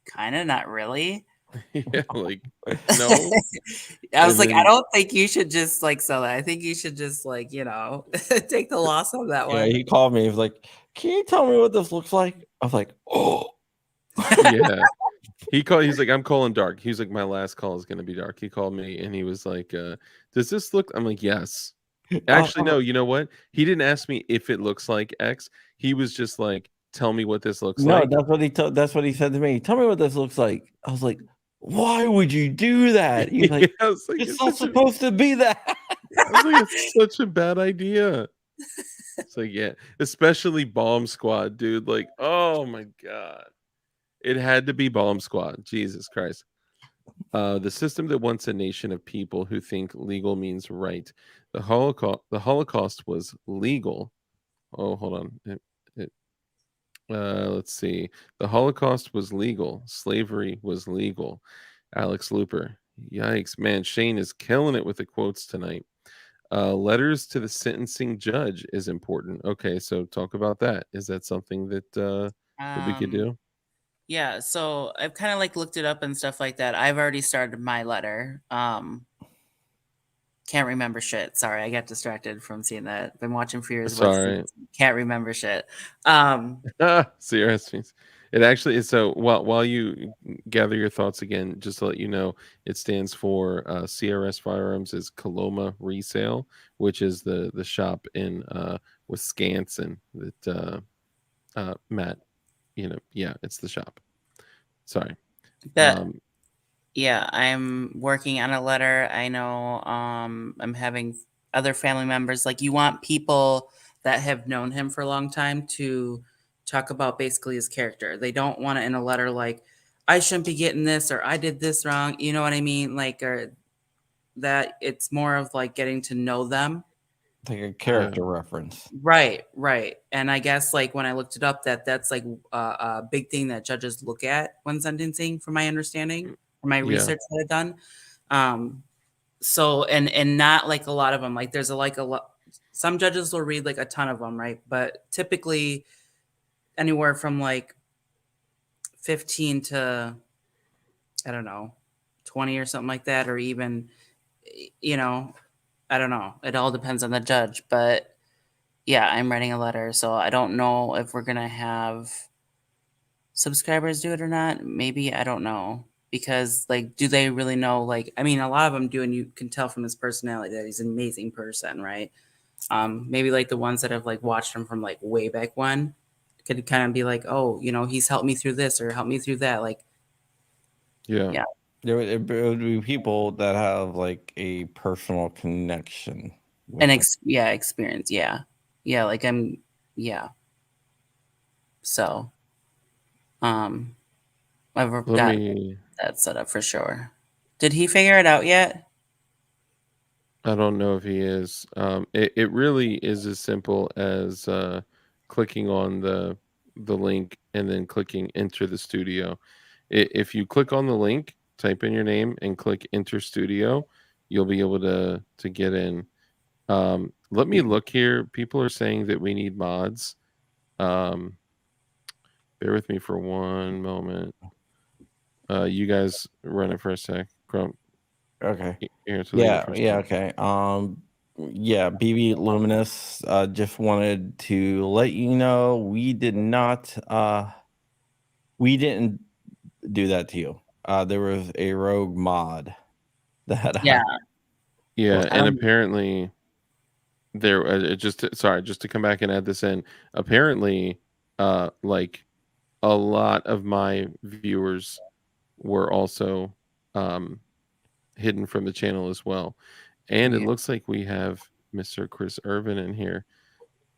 kind of not really. Yeah, like no. I was And like, I then don't think you should just like sell that. I think you should just like, take the loss on that Yeah, one. he called me. He was like, "Can you tell me what this looks like?" I was like, "Oh." yeah. He's like, I'm calling dark. He's like, my last call is gonna be dark. He called me and he was like, does this look? I'm like, yes. Actually, I'm no, you know what? He didn't ask me if it looks like X. He was just like, tell me what this looks No, like. that's what he said to me. Tell me what this looks like. I was like, why would you do that? He's like, I was like, it's not supposed to be that. I was like, it's such a bad idea. It's like, yeah, especially Bomb Squad, dude. Like, oh my god. It had to be Bomb Squad. Jesus Christ. The system that wants a nation of people who think legal means right. The Holocaust was legal. Oh, hold on. Let's see. The Holocaust was legal. Slavery was legal. Alex Looper. Yikes, man. Shane is killing it with the quotes tonight. Letters to the sentencing judge is important. Okay, so talk about that. Is that something that we could do? Yeah, so I've kind of like looked it up and stuff like that. I've already started my letter. Can't remember shit. Sorry, I got distracted from seeing that. Been watching for years. Sorry. Can't remember shit. CRS means it actually is. So while you gather your thoughts again, just to let you know, it stands for CRS Firearms is Coloma Resale, which is the shop in Wisconsin that Matt, yeah, it's the shop. Sorry. But yeah, I'm working on a letter. I know I'm having other family members. Like, you want people that have known him for a long time to talk about basically his character. They don't want it in a letter like, I shouldn't be getting this, or I did this wrong. You know what I mean? Like, or that it's more of like getting to know them. Like a character reference. Right. And I guess like when I looked it up, that's like a big thing that judges look at when sentencing, from my understanding, from my Yeah. research that I've done. So and not like a lot of them. Like there's a lot. Some judges will read like a ton of them, right? But typically anywhere from like 15 to, I don't know, 20 or something like that, or even, I don't know. It all depends on the judge, but yeah, I'm writing a letter, so I don't know if we're gonna have subscribers do it or not. Maybe, I don't know, because like, do they really know? Like, I mean, a lot of them do, and you can tell from his personality that he's an amazing person, right? Maybe like the ones that have like watched him from like way back when could kind of be like, oh, he's helped me through this or helped me through that. Like, Yeah. It would be people that have like a personal connection. and experience, yeah, like yeah. So, I've Let got me. that set up for sure. Did he figure it out yet? I don't know if he is. It really is as simple as clicking on the link and then clicking enter the studio. If you click on the link, type in your name and click enter studio, you'll be able to get in. Let me look here. People are saying that we need mods. Um, bear with me for one moment. You guys run it for a sec. Crump. Okay. Here, to leave it for a Yeah, sec. okay. Yeah, BB Luminous just wanted to let you know we didn't do that to you. There was a rogue mod that Yeah. Yeah, and apparently there just to come back and add this in, apparently like a lot of my viewers were also hidden from the channel as well. And it Yeah. looks like we have Mr. Chris Ervin in here.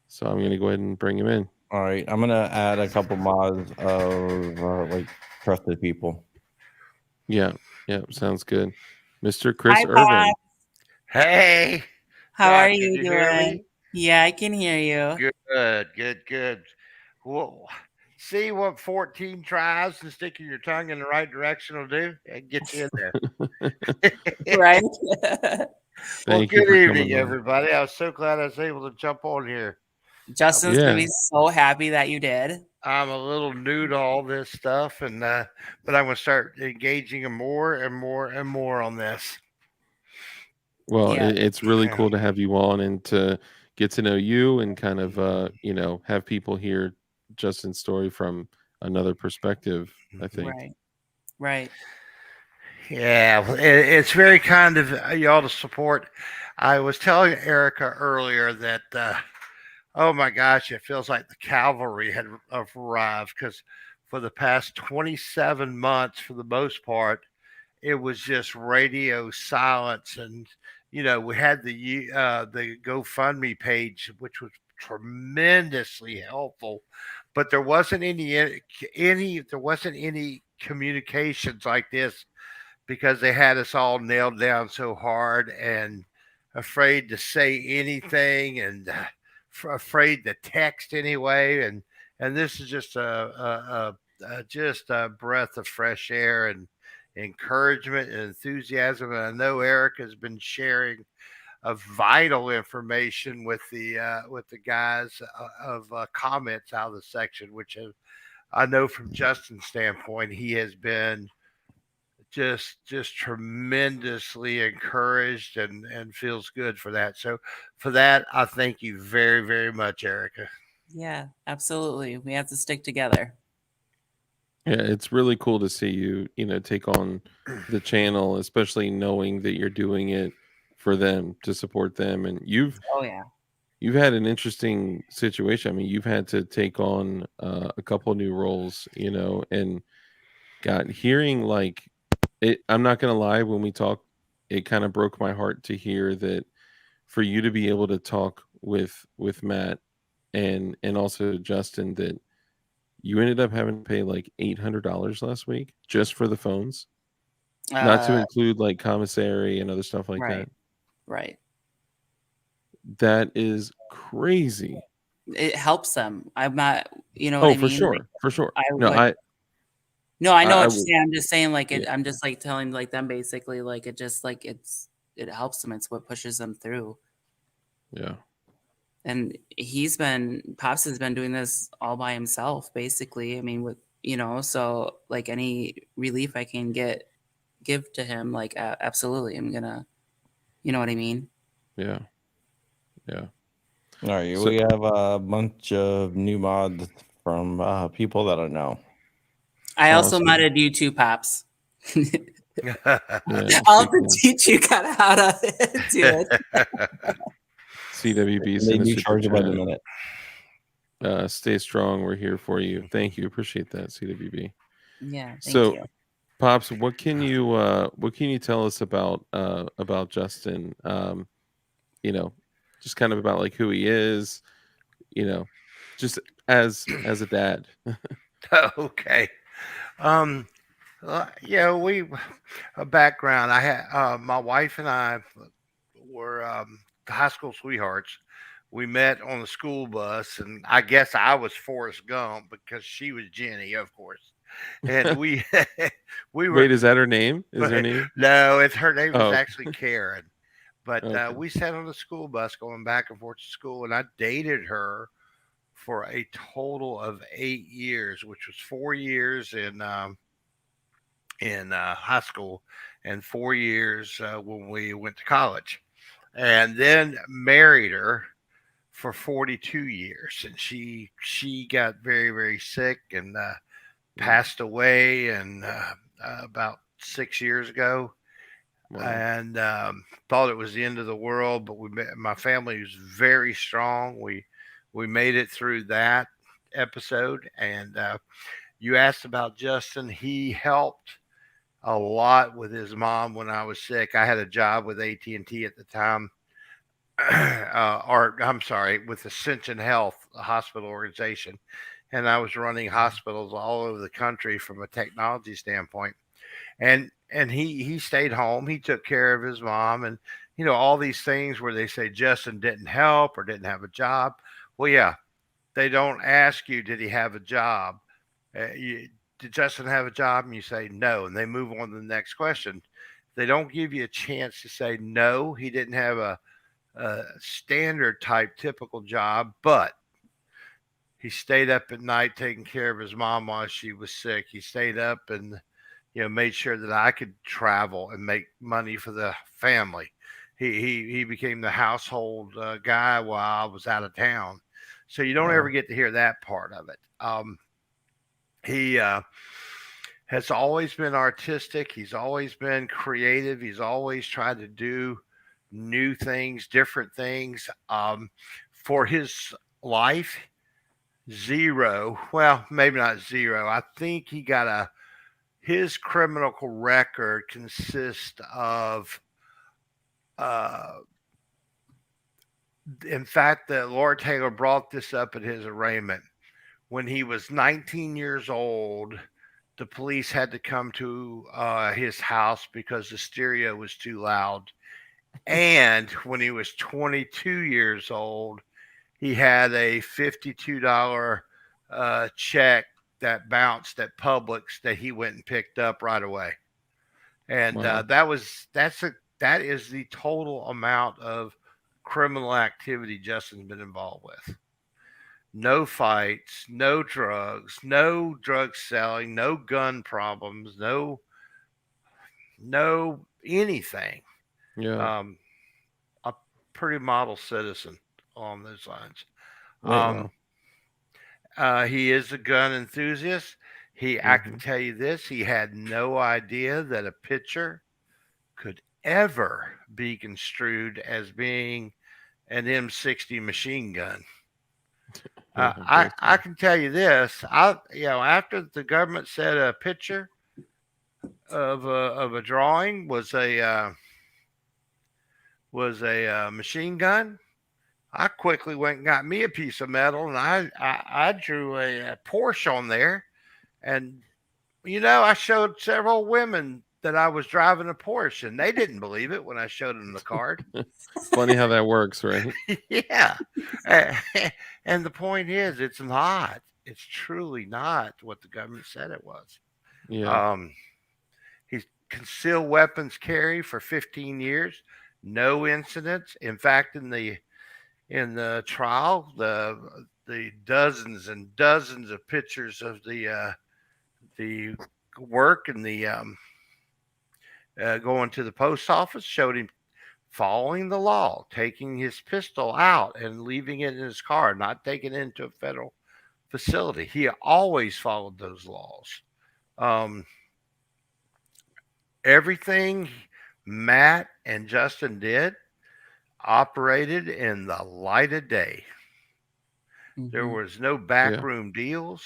So I'm going to go ahead and bring him in. All right, I'm gonna add a couple mods of like trusted people. Yeah, sounds good. Mr. Chris Hi, Ervin. Bob. Hey, How Bob, are can you you hear doing? me? Yeah, I can hear you. Good. Well, see what 14 tries and sticking your tongue in the right direction will do? And get you in there. Right? Well, Thank you good for evening, coming on. everybody. I was so glad I was able to jump on here. Justin's gonna Yeah. be so happy that you did. I'm a little new to all this stuff, and but I'm gonna start engaging more and more and more on this. Well, Yeah. it's really Yeah. cool to have you on and to get to know you and kind of have people hear Justin's story from another perspective, I think. Right. Right. Yeah, well, it's very kind of y'all to support. I was telling Erica earlier that, oh my gosh, it feels like the cavalry had arrived because for the past 27 months, for the most part, it was just radio silence. And, we had the GoFundMe page, which was tremendously helpful, but there wasn't any communications like this because they had us all nailed down so hard and afraid to say anything and afraid to text anyway. And this is just just a breath of fresh air and encouragement and enthusiasm. And I know Eric has been sharing of vital information with the guys of comments out of the section, which I know from Justin's standpoint, he has been just tremendously encouraged and feels good for that. So for that, I thank you very, very much, Erica. Yeah, absolutely. We have to stick together. Yeah, it's really cool to see you, take on the channel, especially knowing that you're doing it for them to support them. And Oh yeah. you've had an interesting situation. I mean, you've had to take on a couple new roles, and got hearing like it. I'm not gonna lie, when we talk, it kind of broke my heart to hear that for you to be able to talk with Matt and also Justin, that you ended up having to pay like $800 last week just for the phones, not to Uh include like commissary and other stuff like that. right. Right. That is crazy. It helps them. I'm not, you know what Oh, I for mean? Like sure, for sure. I No, would No, I know I what you're would, saying. I'm just saying like yeah, I'm just like telling like them basically like it just like it helps them. It's what pushes them through. yeah, And Pops has been doing this all by himself basically. I mean with so like any relief I can give to him, like absolutely I'm gonna, you know what I mean? yeah, yeah. All right, So we have a bunch of new mods from people that I know. I also awesome. modded you too, Pops. Yeah, I'll have to speaking of teach you kind of how to do it. CWB, And they send a do super charge by the chat. minute. Stay strong. We're here for you. Thank you. Appreciate that, CWB. Yeah, thank So, you. Pops, what can you tell us about Justin? You know, just kind of about like who he is, you know, just as a dad. Okay. Um. We a background. I had my wife and I were high school sweethearts. We met on the school bus, and I guess I was Forrest Gump because she was Jenny, of course. And we we were Wait, is that her name? Is her name? no, it's her name is Oh, actually Karen. But okay. we sat on the school bus going back and forth to school, and I dated her for a total of 8 years, which was 4 years in high school and 4 years when we went to college, and then married her for 42 years. And she got very, very sick and Mm, passed away and about 6 years ago. wow. And thought it was the end of the world, but my family was very strong. We made it through that episode. And you asked about Justin. He helped a lot with his mom when I was sick. I had a job with AT&T at the time, or I'm sorry, with Ascension Health, a hospital organization, and I was running hospitals all over the country from a technology standpoint. And he stayed home. He took care of his mom, and all these things where they say Justin didn't help or didn't have a job. Well, yeah, they don't ask you, did he have a job? Did Justin have a job? And you say no, and they move on to the next question. They don't give you a chance to say no, he didn't have a standard type typical job, but he stayed up at night taking care of his mom while she was sick. He stayed up and made sure that I could travel and make money for the family. He became the household guy while I was out of town. So you don't ever get to hear that part of it. He has always been artistic. He's always been creative. He's always tried to do new things, different things. For his life, zero. Well, maybe not zero. I think he got his criminal record consists of, in fact, the Lord Taylor brought this up at his arraignment. When he was 19 years old, the police had to come to his house because the stereo was too loud. And when he was 22 years old, he had a $52 check that bounced at Publix that he went and picked up right away. And Wow. that is the total amount of criminal activity Justin's been involved with. No fights, no drugs, no drug selling, no gun problems, no anything. Yeah. A pretty model citizen along those lines. Wow. He is a gun enthusiast. I can tell you this, he had no idea that a picture could ever be construed as being an M60 machine gun. I can tell you this. After the government said a picture of a drawing was a machine gun, I quickly went and got me a piece of metal, and I drew a Porsche on there, and I showed several women that I was driving a Porsche, and they didn't believe it when I showed them the card. Funny how that works, right? Yeah. And the point is, it's not. It's truly not what the government said it was. Yeah. He's concealed weapons carry for 15 years, no incidents. In fact, in the trial, the dozens and dozens of pictures of the work and the going to the post office showed him following the law, taking his pistol out and leaving it in his car, not taking it into a federal facility. He always followed those laws. Everything Matt and Justin did operated in the light of day. There was no backroom deals.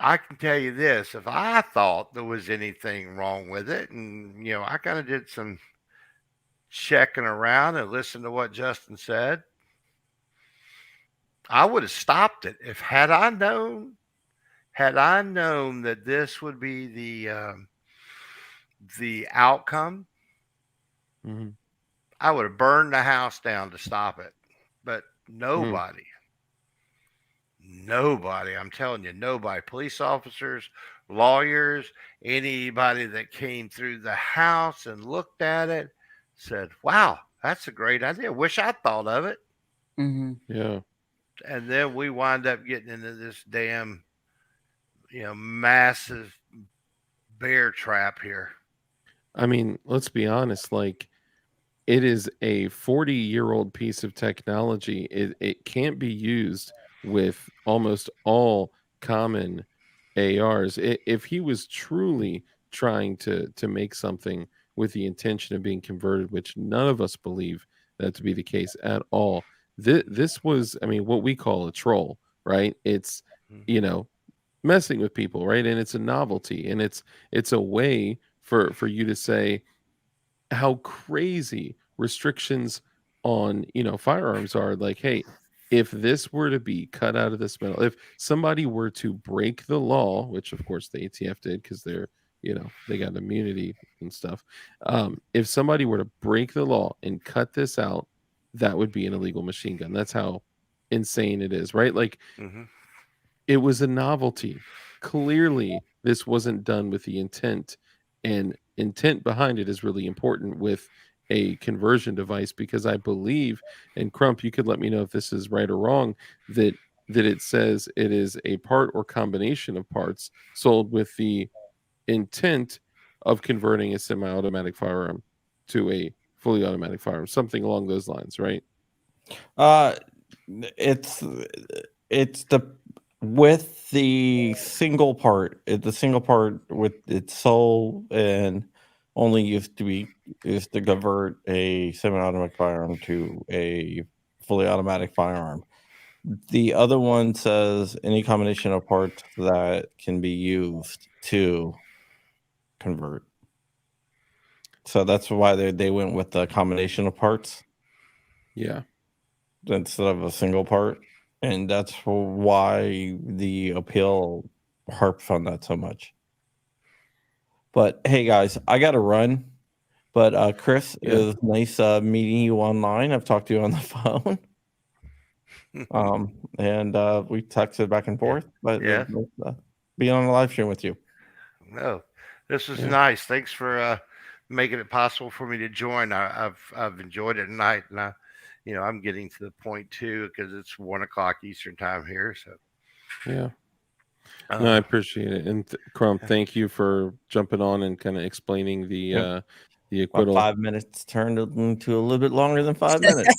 I can tell you this, if I thought there was anything wrong with it, and I kind of did some checking around and listened to what Justin said, I would have stopped it. Had I known that this would be the outcome, I would have burned the house down to stop it. But nobody, I'm telling you, nobody, police officers, lawyers, anybody that came through the house and looked at it said, wow, that's a great idea. Wish I thought of it. Yeah. And then we wind up getting into this damn, massive bear trap here. I mean, let's be honest, like, it is a 40-year-old piece of technology. It can't be used with almost all common ARs. If he was truly trying to make something with the intention of being converted, which none of us believe that to be the case at all, this was, I mean, what we call a troll, right? It's, messing with people, right? And it's a novelty, and it's a way for you to say how crazy restrictions on firearms are. Like, hey, if this were to be cut out of this metal, if somebody were to break the law, which of course the ATF did because they're they got immunity and stuff. If somebody were to break the law and cut this out, that would be an illegal machine gun. That's how insane it is, right? Like, Mm-hmm. it was a novelty. Clearly, this wasn't done with the intent, and intent behind it is really important with a conversion device, because I believe, and Crump, you could let me know if this is right or wrong, that it says it is a part or combination of parts sold with the intent of converting a semi-automatic firearm to a fully automatic firearm, something along those lines, right? It's the with the single part. The single part with its sole and only used to convert a semi-automatic firearm to a fully automatic firearm. The other one says any combination of parts that can be used to convert. So that's why they went with the combination of parts Yeah. instead of a single part. And that's why the appeal harps on that so much. But hey, guys, I got to run. But Chris, Yeah. it was nice meeting you online. I've talked to you on the phone. And we texted back and forth. But Yeah. being on the live stream with you. No, this was Yeah. nice. Thanks for making it possible for me to join. I've enjoyed it tonight, and I'm getting to the point too because it's 1:00 Eastern time here. So Yeah. No, I appreciate it. And Crump, thank you for jumping on and kind of explaining the acquittal. 5 minutes turned into a little bit longer than 5 minutes.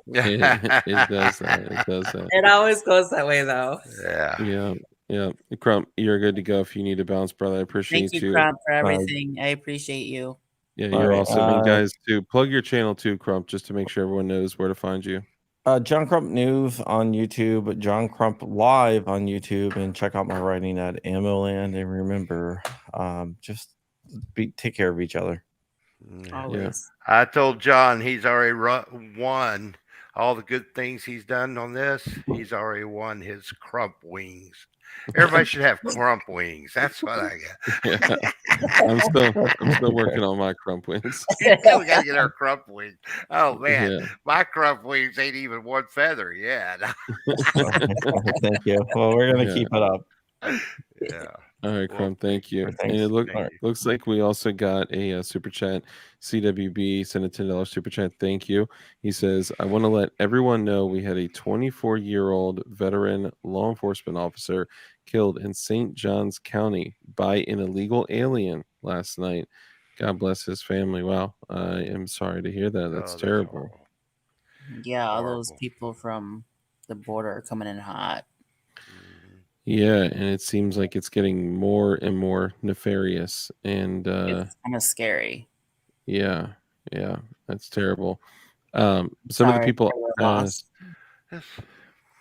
It does that. It does that. It always goes that way, though. Yeah. Yeah. Yeah. Crump, you're good to go if you need to bounce, brother. I appreciate Thank you, Crump, for everything. I appreciate you. Yeah, All you're right, awesome. And guys, to plug your channel too, Crump, just to make sure everyone knows where to find you. John Crump News on YouTube, John Crump Live on YouTube, and check out my writing at AmmoLand. And remember, just take care of each other. Always. I told John he's already won all the good things he's done on this. He's already won his Crump wings. Everybody should have Crump wings. That's what I got. Yeah. I'm still working on my Crump wings. We gotta get our Crump wings. Oh man, Yeah. my Crump wings ain't even one feather yet. Thank you. Well, we're gonna keep it up. Yeah. All right, Crump, thank you. Thanks. And it Thank you. looks like we also got a super chat. CWB sent a $10 super chat. Thank you. He says, I want to let everyone know we had a 24-year-old veteran law enforcement officer killed in St. Johns County by an illegal alien last night. God bless his family. Wow. I am sorry to hear that. That's terrible. Horrible. Yeah, all those Horrible. people from the border are coming in hot. Yeah, and it seems like it's getting more and more nefarious. And It's kind of scary. yeah, that's terrible. Some of the people asked.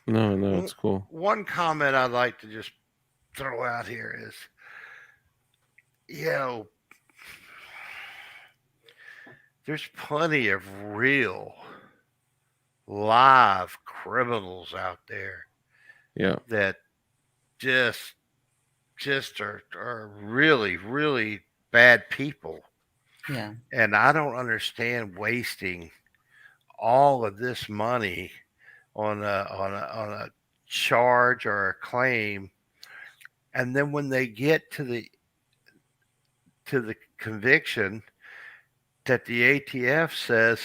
No, it's cool. One comment I'd like to just throw out here is, there's plenty of real live criminals out there. Yeah. That just are really, really bad people. Yeah. And I don't understand wasting all of this money on a charge or a claim, and then when they get to the conviction, that the ATF says,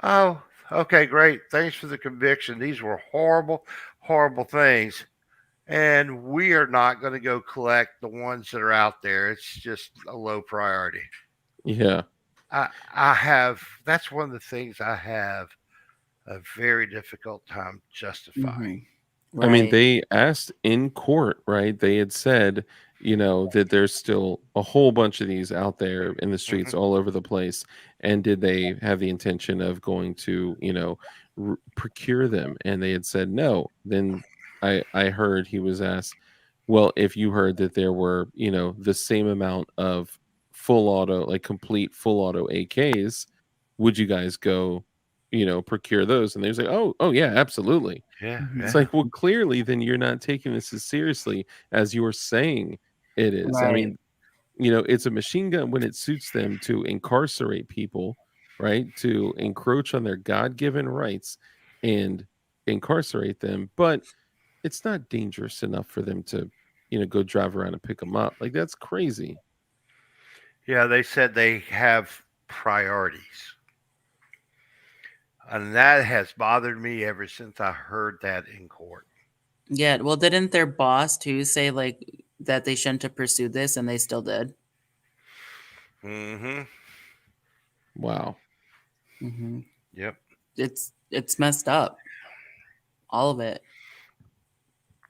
"Oh, okay, great, thanks for the conviction. These were horrible, horrible things, and we are not going to go collect the ones that are out there. It's just a low priority." Yeah. I have, that's one of the things I have a very difficult time justifying. Mm-hmm. I mean, they asked in court, right? They had said, that there's still a whole bunch of these out there in the streets all over the place. And did they have the intention of going to, procure them? And they had said no. Then I heard he was asked, well, if you heard that there were, the same amount of complete full auto AKs, would you guys go, procure those? And they was like, oh yeah, absolutely. Yeah. It's like, well, clearly then you're not taking this as seriously as you're saying it is. Right. I mean, it's a machine gun when it suits them to incarcerate people, right? To encroach on their God-given rights and incarcerate them, but it's not dangerous enough for them to, go drive around and pick them up. Like, that's crazy. Yeah, they said they have priorities. And that has bothered me ever since I heard that in court. Yeah. Well, didn't their boss too say like that they shouldn't have pursued this, and they still did? Mm-hmm. Wow. Mm-hmm. Yep. It's messed up. All of it.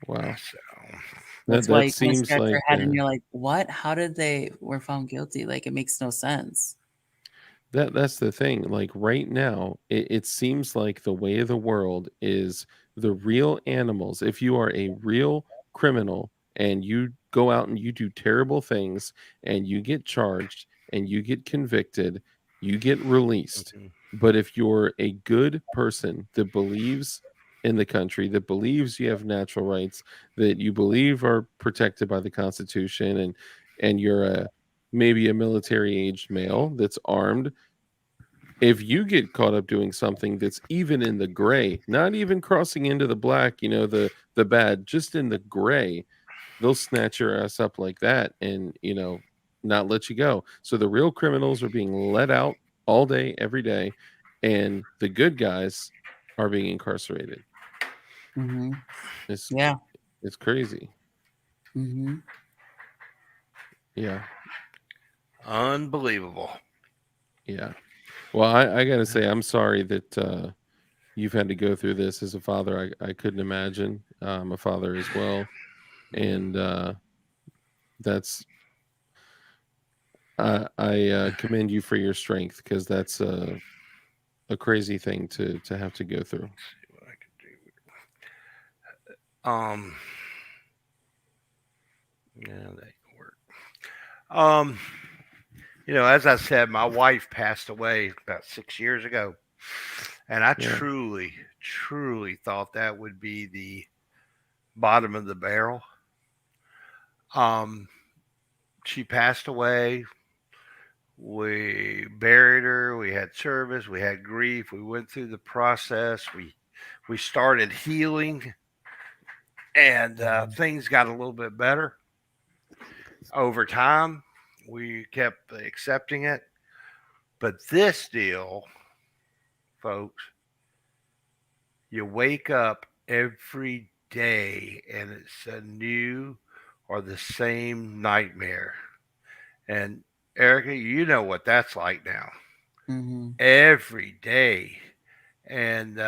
Wow. So, That's That why that you kind of seems scratch your like head and you're like, what? How did they were found guilty? Like, it makes no sense. that's the thing. Like right now, it seems like the way of the world is the real animals. If you are a real criminal and you go out and you do terrible things and you get charged and you get convicted, you get released. mhm. But if you're a good person that believes in the country, that believes you have natural rights, that you believe are protected by the Constitution, and you're maybe a military aged male that's armed, if you get caught up doing something that's even in the gray, not even crossing into the black, the bad, just in the gray, they'll snatch your ass up like that and, not let you go. So the real criminals are being let out all day, every day, and the good guys are being incarcerated. Mm-hmm. It's Yeah. it's crazy. Mm-hmm. Yeah. Unbelievable. Yeah. Well, I gotta say, I'm sorry that you've had to go through this as a father. I couldn't imagine. I'm a father as well, and that's I commend you for your strength, because that's a crazy thing to have to go through. See what I can do. Yeah, that can work. Um, as I said, my wife passed away about 6 years ago, and I Yeah. truly, truly thought that would be the bottom of the barrel. Um, she passed away. We buried her. We had service. We had grief. We went through the process. We started healing, and things got a little bit better over time. We kept accepting it, but this deal, folks, you wake up every day and it's a new or the same nightmare. And Erica, you know what that's like now. Mm-hmm. Every day. And,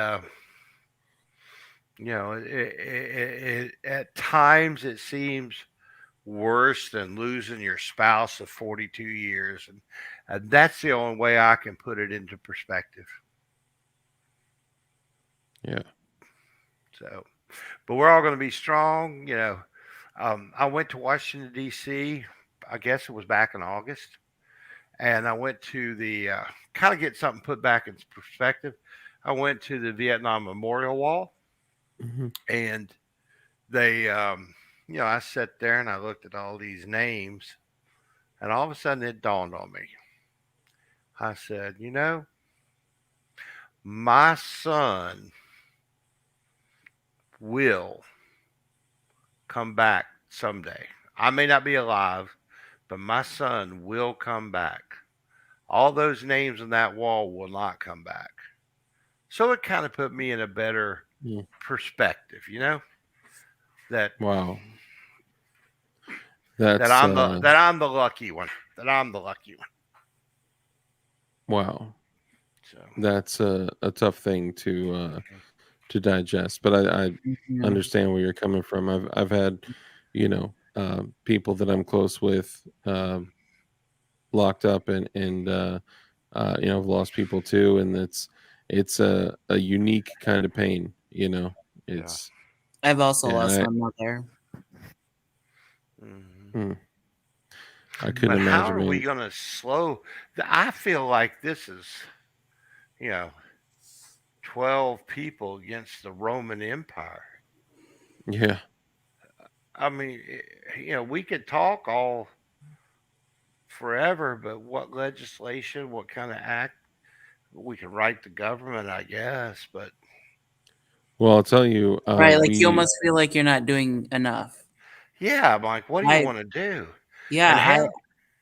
at times it seems worse than losing your spouse of 42 years. And that's the only way I can put it into perspective. Yeah. So, but we're all going to be strong. I went to Washington, D.C., I guess it was back in August. And I went to the kind of get something put back in perspective. I went to the Vietnam Memorial Wall, Hmm. and they, I sat there and I looked at all these names, and all of a sudden it dawned on me. I said, my son will come back someday. I may not be alive, but my son will come back. All those names on that wall will not come back. So it kind of put me in a better Mm. perspective, that Wow. that That's I'm the that I'm the lucky one. That I'm the lucky one. wow. So That's a tough thing to digest, but I Mm-hmm. understand where you're coming from. I've had, people that I'm close with, locked up, and I've lost people too, and it's a unique kind of pain. yeah. It's I've also lost yeah. my mother. Mhm. Hmm, I couldn't But how imagine, are we man. going to slow? I feel like this is, you know, 12 people against the Roman Empire. Yeah. I mean, we could talk all forever, but what legislation, what kind of act? We can write the government, I guess, but Well, I'll tell you, Right, like you almost feel like you're not doing enough. yeah, I'm like, what do you I want to do? yeah, And how?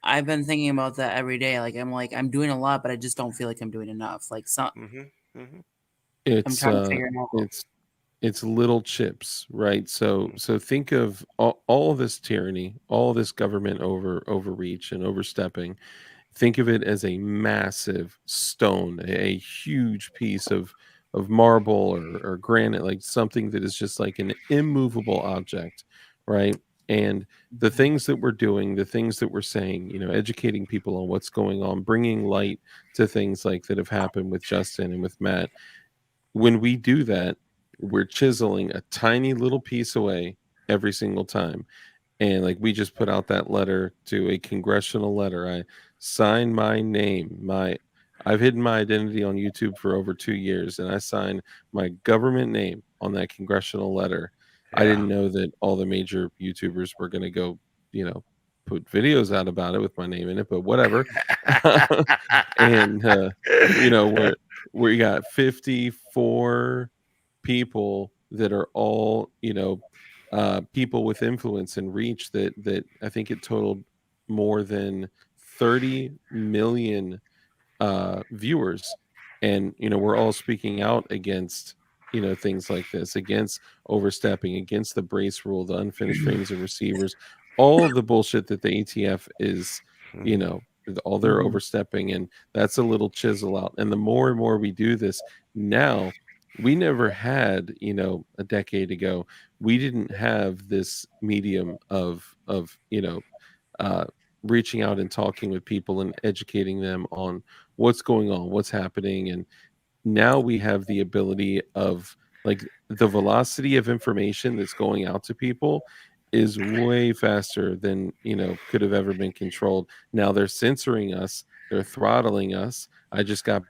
I've been thinking about that every day. Like I'm doing a lot, but I just don't feel like I'm doing enough. Like Hmm. Hmm. I'm it's trying to figure it out. it's little chips, right? So think of all this tyranny, all this government overreach and overstepping. Think of it as a massive stone, a huge piece of marble or granite, like something that is just like an immovable object, right? And the Mhm. things that we're doing, the things that we're saying, educating people on what's going on, bringing light to things like that have happened with Justin and with Matt. When we do that, we're chiseling a tiny little piece away every single time. And like we just put out that letter to a congressional letter. I signed my name. I've hidden my identity on YouTube for over 2 years, and I signed my government name on that congressional letter. I Yeah. didn't know that all the major YouTubers were going to go, put videos out about it with my name in it, but whatever. And we got 54 people that are all people with influence and reach that I think it totaled more than 30 million viewers. And we're all speaking out against things like this, against overstepping, against the brace rule, the unfinished frames and receivers, all of the bullshit that the ATF is, you Mhm. know all their Mhm. overstepping. And that's a little chisel out. And the more and more we do this now, we never had, a decade ago, we didn't have this medium of uh reaching out and talking with people and educating them on what's going on, what's happening. And now we have the ability of, like, the velocity of information that's going out to people is way faster than could have ever been controlled. Now they're censoring us, they're throttling us. I just got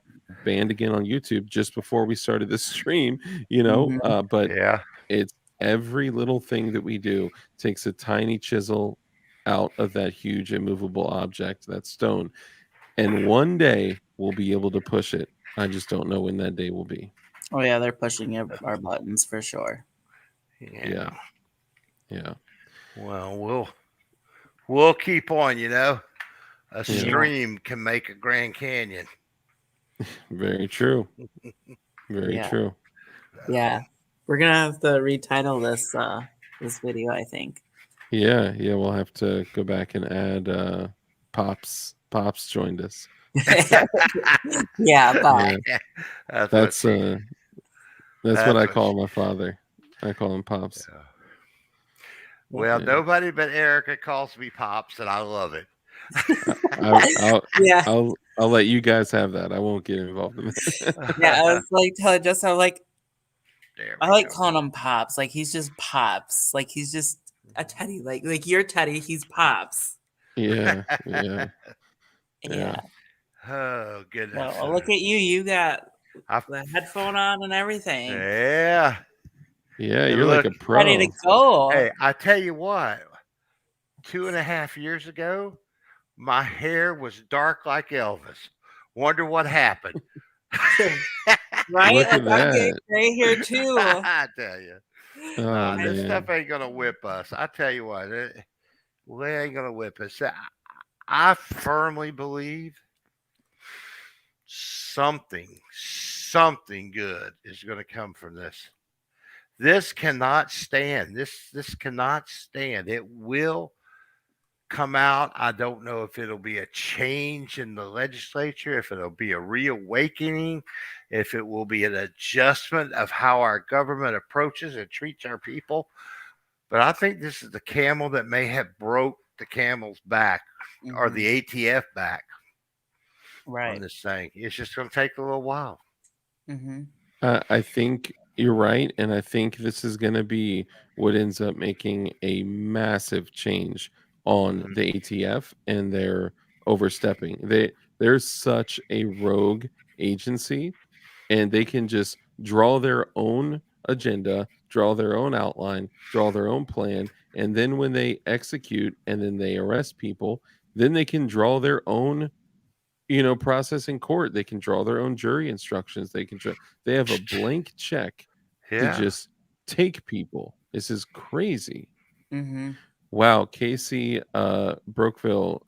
banned again on YouTube just before we started this stream, Mhm. but Yeah. it's every little thing that we do takes a tiny chisel out of that huge immovable object, that stone. And one day we'll be able to push it. I just don't know when that day will be. Oh yeah, they're pushing our buttons for sure. Yeah. Yeah. Yeah. Well, we'll keep on. A Yeah. Yeah, stream can make a Grand Canyon. Very true. Very yeah, true. yeah. We're gonna have to retitle this video, I think. Yeah. Yeah. We'll have to go back and add Pops. Pops joined us. Yeah, bye. Yeah. That's what That's she. uh that's what That's I what she. call my father. I call him Pops. Yeah. Yeah. Well, Yeah. nobody but Erica calls me pops, and I love it. Yeah, I'll let you guys have that. I won't get involved in yeah. I that. was like telling Justin, There I we like go. calling him Pops. Like he's just Pops. Like he's just a Teddy. Like you're Teddy, he's Pops. Yeah. Yeah. Yeah. Yeah. Oh goodness. Well, look at you. You got I, the headphone on and everything. yeah. Yeah. And You're like look, a Ready to pro. go. hey, I tell you what. 2.5 years ago, my hair was dark like Elvis. Wonder what happened. Right? Look Like at I'm getting that. gray here too. I tell you. Oh This man. stuff ain't gonna whip us. I tell you what, they ain't gonna whip us. I firmly believe something good is gonna come from this. This cannot stand. This cannot stand. It will come out. I don't know if it'll be a change in the legislature, if it'll be a reawakening, if it will be an adjustment of how our government approaches and treats our people. But I think this is the camel that may have broke the camel's back or Mhm. the ATF back on Right. this thing. It's just going to take a little while. Mm-hmm. I think you're right, and I think this is going to be what ends up making a massive change on Mhm. the ATF and their overstepping. They're such a rogue agency, and they can just draw their own agenda, draw their own outline, draw their own plan, and then when they execute and then they arrest people, then they can draw their own, process in court. They can draw their own jury instructions. They have a blank check to Yeah. just take people. This is crazy. Mm-hmm. Wow, Casey Brookville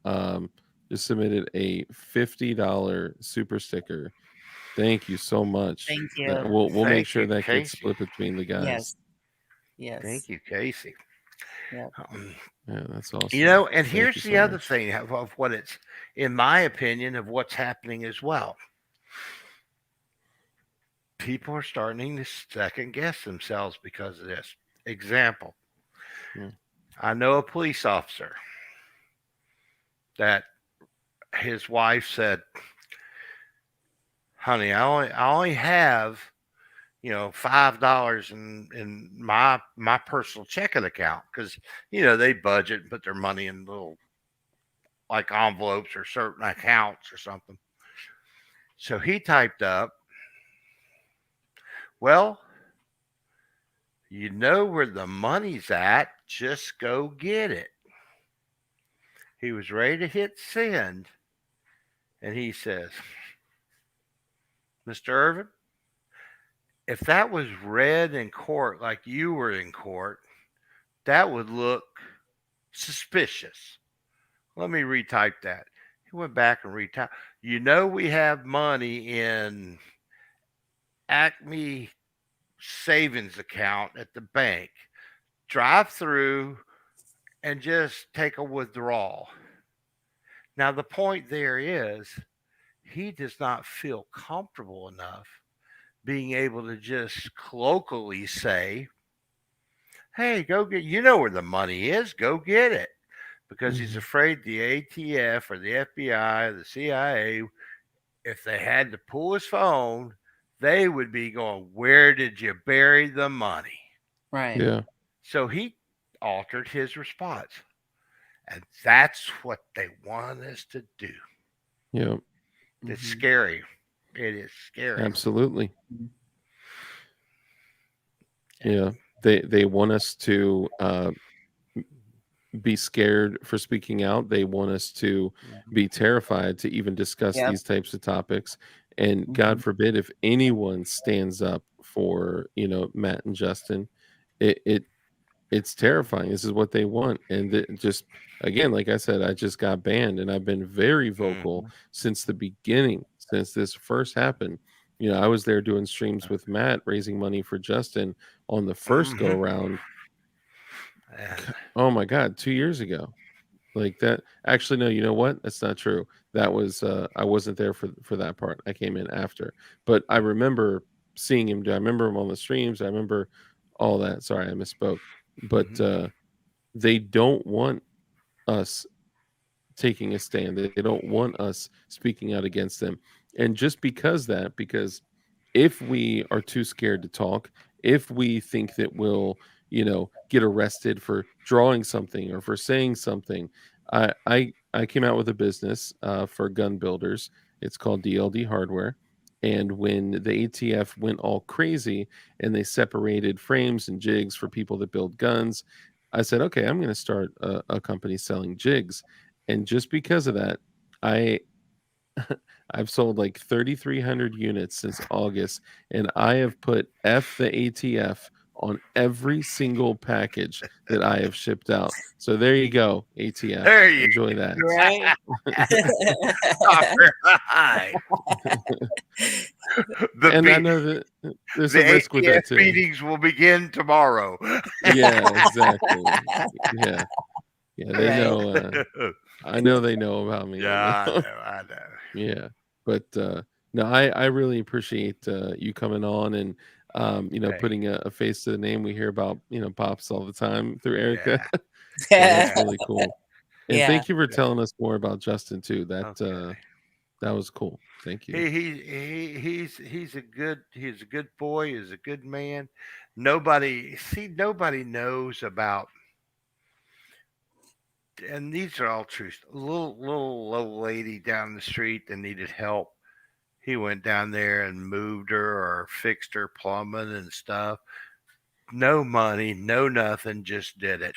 just submitted a $50 super sticker. Thank you so much. Thank That you. we'll make Thank sure you, that gets Casey. split between the guys. Yes. Yes. Thank you, Casey. Yep. Yeah, that's awesome. You know, and Thank here's you the so other much. thing of what it's, in my opinion, of what's happening as well. People are starting to second guess themselves because of this. Example, Yeah. I know a police officer that his wife said, "Honey, I only have $5 in my personal checking account because they budget and put their money in little like envelopes or certain accounts or something." So he typed up, "Well, you know where the money's at, just go get it." He was ready to hit send, and he says, "Mr. Ervin, if that was read in court like you were in court, that would look suspicious." Let me retype that. He went back and retyped. "You know we have money in Acme savings account at the bank. Drive through and just take a withdrawal." Now, the point there is he does not feel comfortable enough being able to just colloquially say, "Hey, go get, where the money is, go get it." Because he's Mhm. afraid the ATF or the FBI or the CIA, if they had to pull his phone, they would be going, "Where did you bury the money?" Right. Yeah. So he altered his response. And that's what they want us to do. Yeah. It's Mhm. scary. It is scary. Absolutely. Mhm. Yeah. They want us to be scared for speaking out. They want us to Yeah. be terrified to even discuss Yep. these types of topics. And God Mhm. forbid if anyone stands up for, Matt and Justin, it it's terrifying. This is what they want. And just again, like I said, I just got banned and I've been very vocal Mhm. since the beginning, since this first happened. I was there doing streams with Matt, raising money for Justin on the first go Mhm. around. And Oh my God, 2 years ago. Like that. Actually, no, you know what? That's not true. That was I wasn't there for that part. I came in after. But I remember seeing him do. I remember him on the streams. I remember all that. Sorry, I misspoke. But Mhm. they don't want us taking a stand. They don't want us speaking out against them. And just because if we are too scared to talk, if we think that we'll, get arrested for drawing something or for saying something, I came out with a business for gun builders. It's called DLD Hardware. And when the ATF went all crazy and they separated frames and jigs for people that build guns, I said, okay, I'm going to start a company selling jigs. And just because of that, I I've sold like 3,300 units since August, and I have put F the ATF on every single package that I have shipped out. So there you go, ATF. there you Enjoy that. Right. All right. The And I be- know that there's the a risk with ATF that too. meetings will begin tomorrow. Yeah, exactly. Yeah. Yeah, they Right. know I know they know about me. Yeah, I know. Yeah. But no, I really appreciate you coming on and Hey, putting a face to the name. We hear about, Pops all the time through Erica. yeah, So that's yeah. really cool. And Yeah. thank you for telling us more about Justin too. Okay. That was cool. Thank you. He's a good boy. He's a good man. Nobody knows about, and these are all true. Little old lady down the street that needed help. He went down there and moved her or fixed her plumbing and stuff. No money, no nothing, just did it.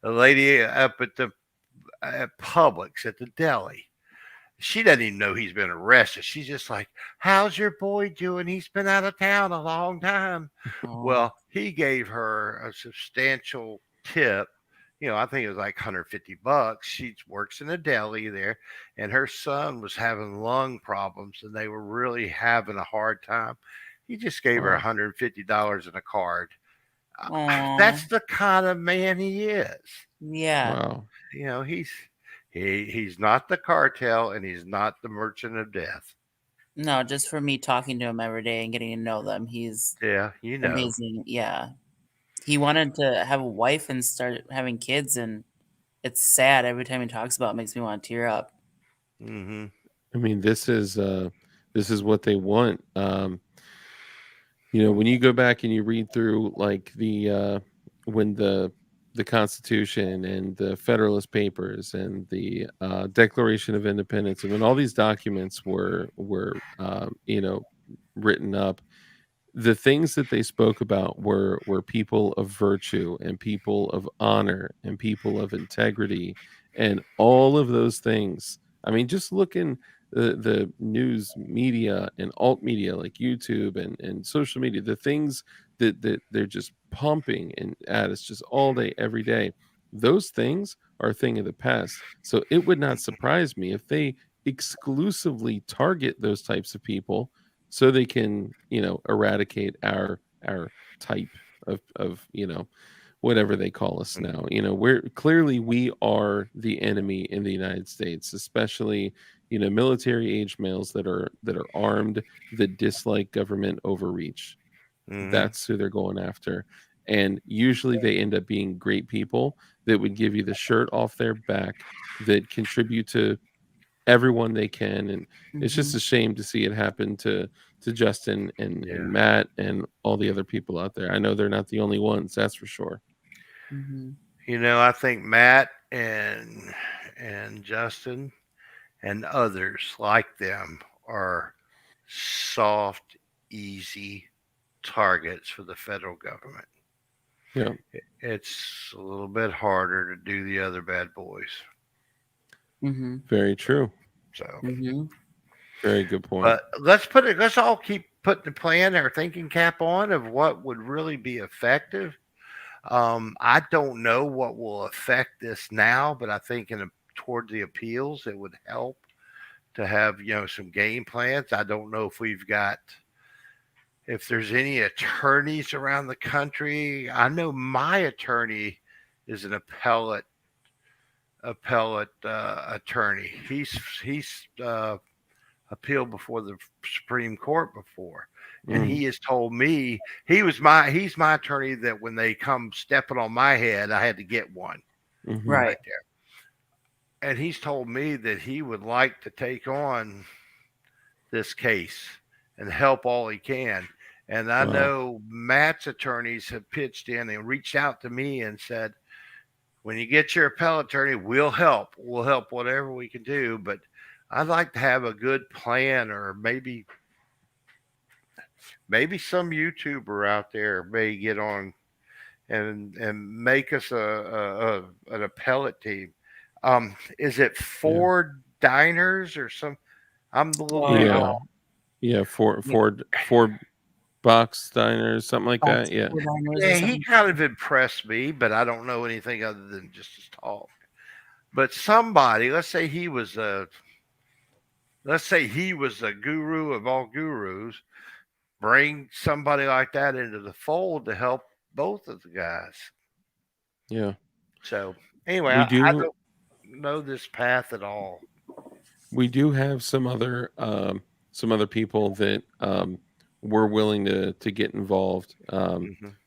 The lady up at the at Publix at the deli. She doesn't even know he's been arrested. She's just like, "How's your boy doing? He's been out of town a long time." Oh, Well, he gave her a substantial tip. I think it was like $150. She works in a deli there, and her son was having lung problems, and they were really having a hard time. He just gave her Wow. $150 in a card. aw. That's the kind of man he is. Yeah. Wow. He's not the cartel, and he's not the merchant of death. No, just for me talking to him every day and getting to know them, he's Yeah, amazing. Yeah. He wanted to have a wife and start having kids, and it's sad every time he talks about it, makes me want to tear up. Mm-hmm. I mean, this is what they want. When you go back and you read through like when the Constitution and the Federalist Papers and the Declaration of Independence, and when all these documents were written up, the things that they spoke about were people of virtue and people of honor and people of integrity and all of those things. I mean, just look in the news media and alt media like YouTube and social media, the things that they're just pumping and at us just all day, every day. Those things are a thing of the past. So it would not surprise me if they exclusively target those types of people so they can eradicate our type of whatever they call us now. We are the enemy in the United States, especially military age males that are armed, that dislike government overreach. Mm-hmm. That's who they're going after. And usually they end up being great people that would give you the shirt off their back, that contribute to everyone they can. And it's just a shame to see it happen to Justin and Matt and all the other people out there. I know they're not the only ones, that's for sure. I think Matt and Justin and others like them are soft, easy targets for the federal government. Yeah. It's a little bit harder to do the other bad boys. Very true. So very good point. But let's all keep putting the plan or thinking cap on of what would really be effective. I don't know what will affect this now, but I think toward the appeals, it would help to have some game plans. I don't know if there's any attorneys around the country. I know my attorney is an appellate attorney. He's appealed before the Supreme Court before, and he has told me he's my attorney, that when they come stepping on my head, I had to get one right there. And he's told me that he would like to take on this case and help all he can. And I know Matt's attorneys have pitched in and reached out to me and said, when you get your appellate attorney, we'll help. We'll help whatever we can do. But I'd like to have a good plan, or maybe some YouTuber out there may get on and make us an appellate team. Is it Ford Diners or some? I'm a little Ford Box Diners, something like that. Yeah, he kind of impressed me, but I don't know anything other than just his talk. But somebody, let's say he was a guru of all gurus, bring somebody like that into the fold to help both of the guys. Yeah. So anyway, I don't know this path at all. We do have some other people that we're willing to get involved.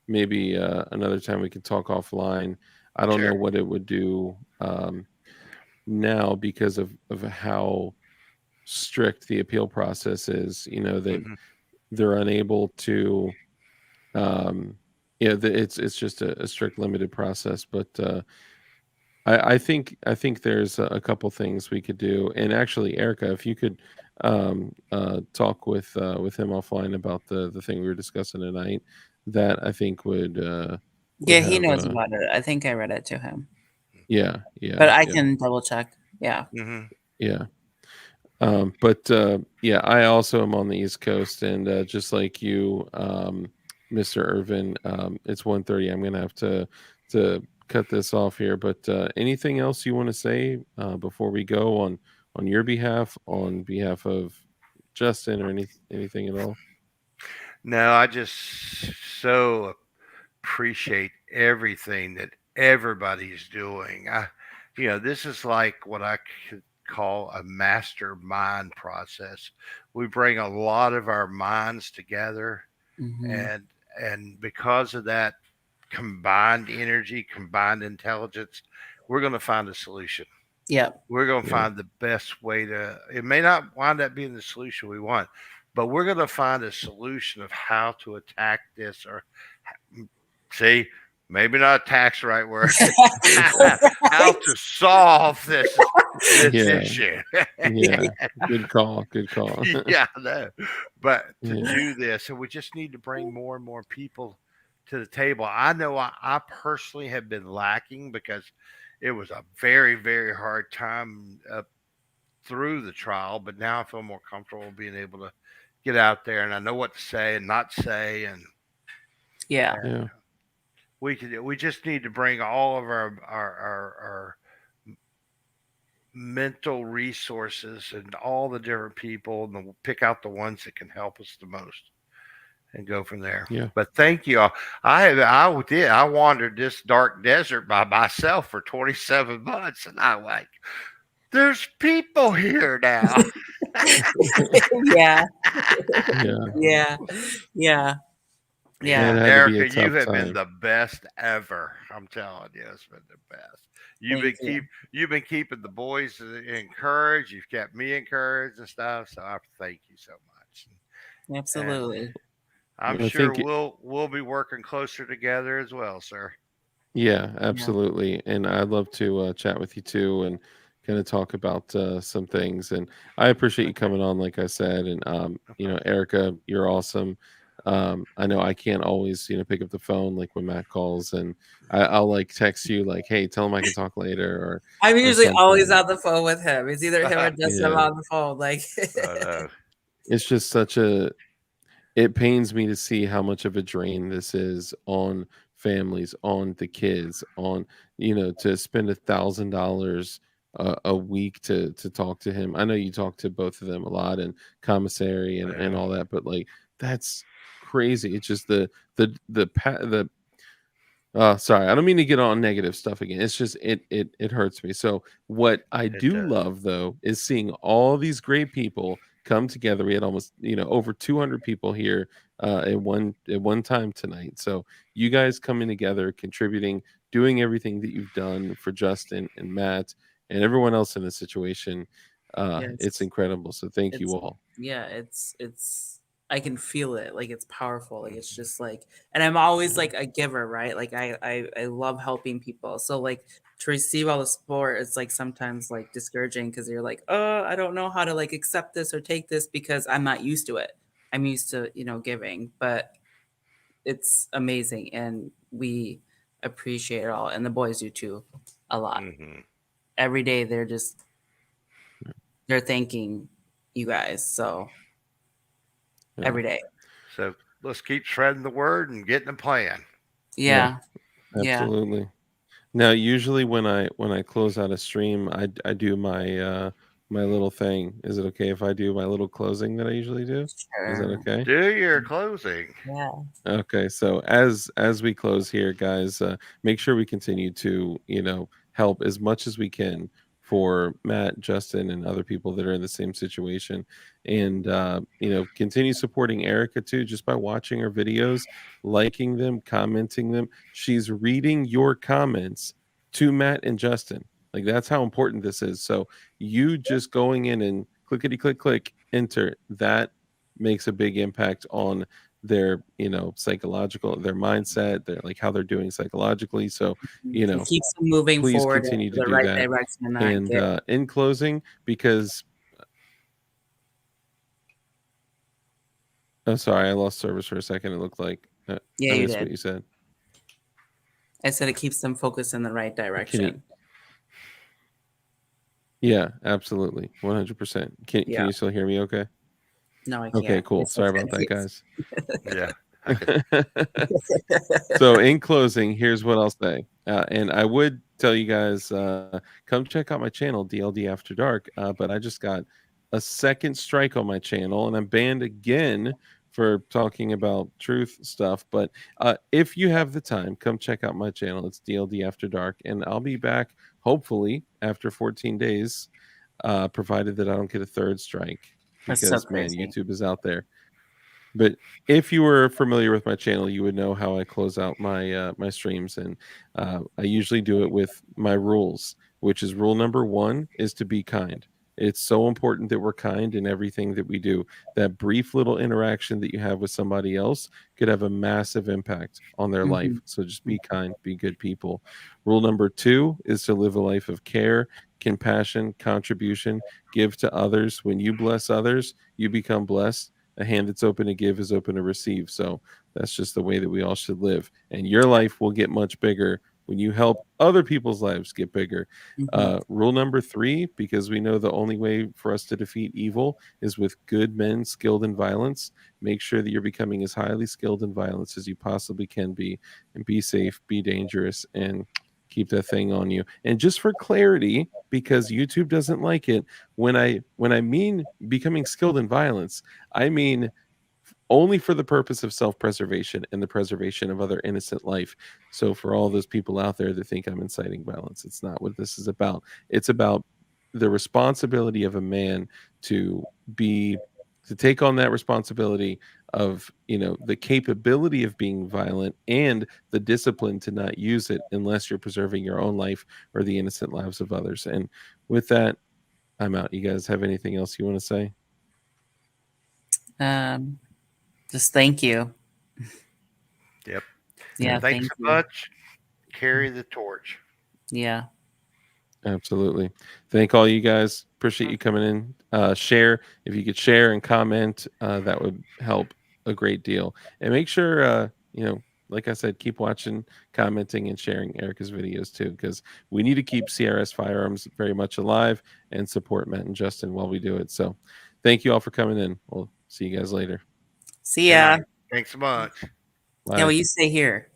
Maybe another time we could talk offline. I don't know what it would do now because of how strict the appeal process is. That they're unable to. It's just a strict, limited process. But I think there's a couple things we could do. And actually, Erica, if you could talk with him offline about the thing we were discussing tonight, that I think would he knows about it. I think I read it to him. Yeah. But I Yeah. can double check. Yeah. Mm-hmm. Yeah. But yeah, I also am on the East Coast, and just like you, Mr. Irvin, it's 1:30. I'm gonna have to cut this off here. But anything else you want to say before we go on your behalf, on behalf of Justin, or anything at all? No, I just so appreciate everything that everybody's doing. This is like what I could call a mastermind process. We bring a lot of our minds together, Hmm. and because of that combined energy, combined intelligence, we're going to find a solution. Yep. We're going to Yeah. find the best way to. It may not wind up being the solution we want, but we're going to find a solution of how to attack this, or see, maybe not attack's the right word. How to solve this Yeah. issue. Yeah. Good call. Good call. Yeah, I know. But to Yeah. do this, and we just need to bring more and more people to the table. I know I personally have been lacking because it was a very, very hard time through the trial, but now I feel more comfortable being able to get out there, and I know what to say and not say, and Yeah. Yeah. we just need to bring all of our mental resources and all the different people, and we'll pick out the ones that can help us the most and go from there. Yeah. But thank you all. I wandered this dark desert by myself for 27 months, and I like, there's people here now. Yeah. Yeah. Yeah. Yeah. That Yeah. had to be a Erica, you tough have been time. the best ever. I'm telling you, it's been the best. Thank you. You've been keeping the boys encouraged. You've kept me encouraged and stuff. So I thank you so much. And Absolutely. I'm I sure think we'll be working closer together as well, sir. Yeah, Yeah. absolutely. And I'd love to chat with you too, and kind of talk about some things. And I appreciate you Okay. coming on, like I said. And Okay. Erica, you're awesome. I know I can't always, pick up the phone like when Matt calls, and I'll like text you like, "Hey, tell him I can talk later," I'm or usually always something. on the phone with him. It's either him or Justin Yeah, on the phone. Like, Oh no. it's just such a it pains me to see how much of a drain this is on families, on the kids, on to spend $1,000 a week to talk to him. I know you talk to both of them a lot, and commissary and Yeah. all that, but like that's crazy. It's just the sorry, I don't mean to get on negative stuff again. It's just it hurts me. So what I It do does. love though is seeing all these great people come together. We had almost over 200 people here at one time tonight. So you guys coming together, contributing, doing everything that you've done for Justin and Matt and everyone else in the situation. It's yes, incredible. So thank you it's all. yeah, it's I can feel it. Like it's powerful. Like it's just like, and I'm always like a giver, right? Like I love helping people. So like to receive all the support, it's like sometimes like discouraging because you're like, oh, I don't know how to like accept this or take this because I'm not used to it. I'm used to giving, but it's amazing and we appreciate it all, and the boys do too, a lot. Hmm. Every day they're thanking you guys. So Yeah, every day. So let's keep spreading the word and getting a plan. Yeah. Yeah. absolutely. Now, usually when I close out a stream, I do my little thing. Is it okay if I do my little closing that I usually do? Is that Sure. okay? Do your closing. Yeah. Okay, so as we close here, guys, make sure we continue to help as much as we can for Matt, Justin, and other people that are in the same situation, and continue supporting Erica too, just by watching her videos, liking them, commenting them. She's reading your comments to Matt and Justin. Like that's how important this is. So you just going in and clickety click click enter, that makes a big impact on their psychological, their mindset, their like how they're doing psychologically. So It keeps them moving please forward continue into to the do right that. direction and not And get. in closing, because I'm sorry, I lost service for a second. It looked like Yeah, I you missed what did. you said. I said it keeps them focused in the right Can you direction. Yeah, absolutely. 100%. Can Yeah. you still hear me okay? No, I can't. Okay, cool. It's so Sorry about that, confused. guys. Yeah. So in closing, here's what I'll say. And I would tell you guys, come check out my channel, DLD After Dark. But I just got a second strike on my channel, and I'm banned again for talking about truth stuff. But if you have the time, come check out my channel. It's DLD After Dark, and I'll be back hopefully after 14 days, provided that I don't get a third strike. That's so Because man, crazy. YouTube is out there. But if you were familiar with my channel, you would know how I close out my my streams, and I usually do it with my rules, which is rule number 1 is to be kind. It's so important that we're kind in everything that we do. That brief little interaction that you have with somebody else could have a massive impact on their life. Mhm. So just be kind, be good people. Rule number 2 is to live a life of care, compassion, contribution, give to others. When you bless others, you become blessed. A hand that's open to give is open to receive. So that's just the way that we all should live. And your life will get much bigger when you help other people's lives get bigger. Mhm. Rule number 3, because we know the only way for us to defeat evil is with good men skilled in violence. Make sure that you're becoming as highly skilled in violence as you possibly can be, and be safe, be dangerous, and keep that thing on you. And just for clarity, because YouTube doesn't like it, when I mean becoming skilled in violence, I mean only for the purpose of self-preservation and the preservation of other innocent life. So for all those people out there that think I'm inciting violence, it's not what this is about. It's about the responsibility of a man to be to take on that responsibility of, you know, the capability of being violent and the discipline to not use it unless you're preserving your own life or the innocent lives of others. And with that, I'm out. You guys have anything else you want to say? Just thank you. Yep. Yeah, Thanks thank so you. much. Carry the torch. Yeah. Absolutely. Thank all you guys. Appreciate you coming in. Share. If you could share and comment, that would help a great deal. And make sure, you know, like I said, keep watching, commenting, and sharing Erica's videos too, because we need to keep CRS Firearms very much alive and support Matt and Justin while we do it. So thank you all for coming in. We'll see you guys later. See Good ya. night. Thanks so much. Yeah, Bye. well, you stay here.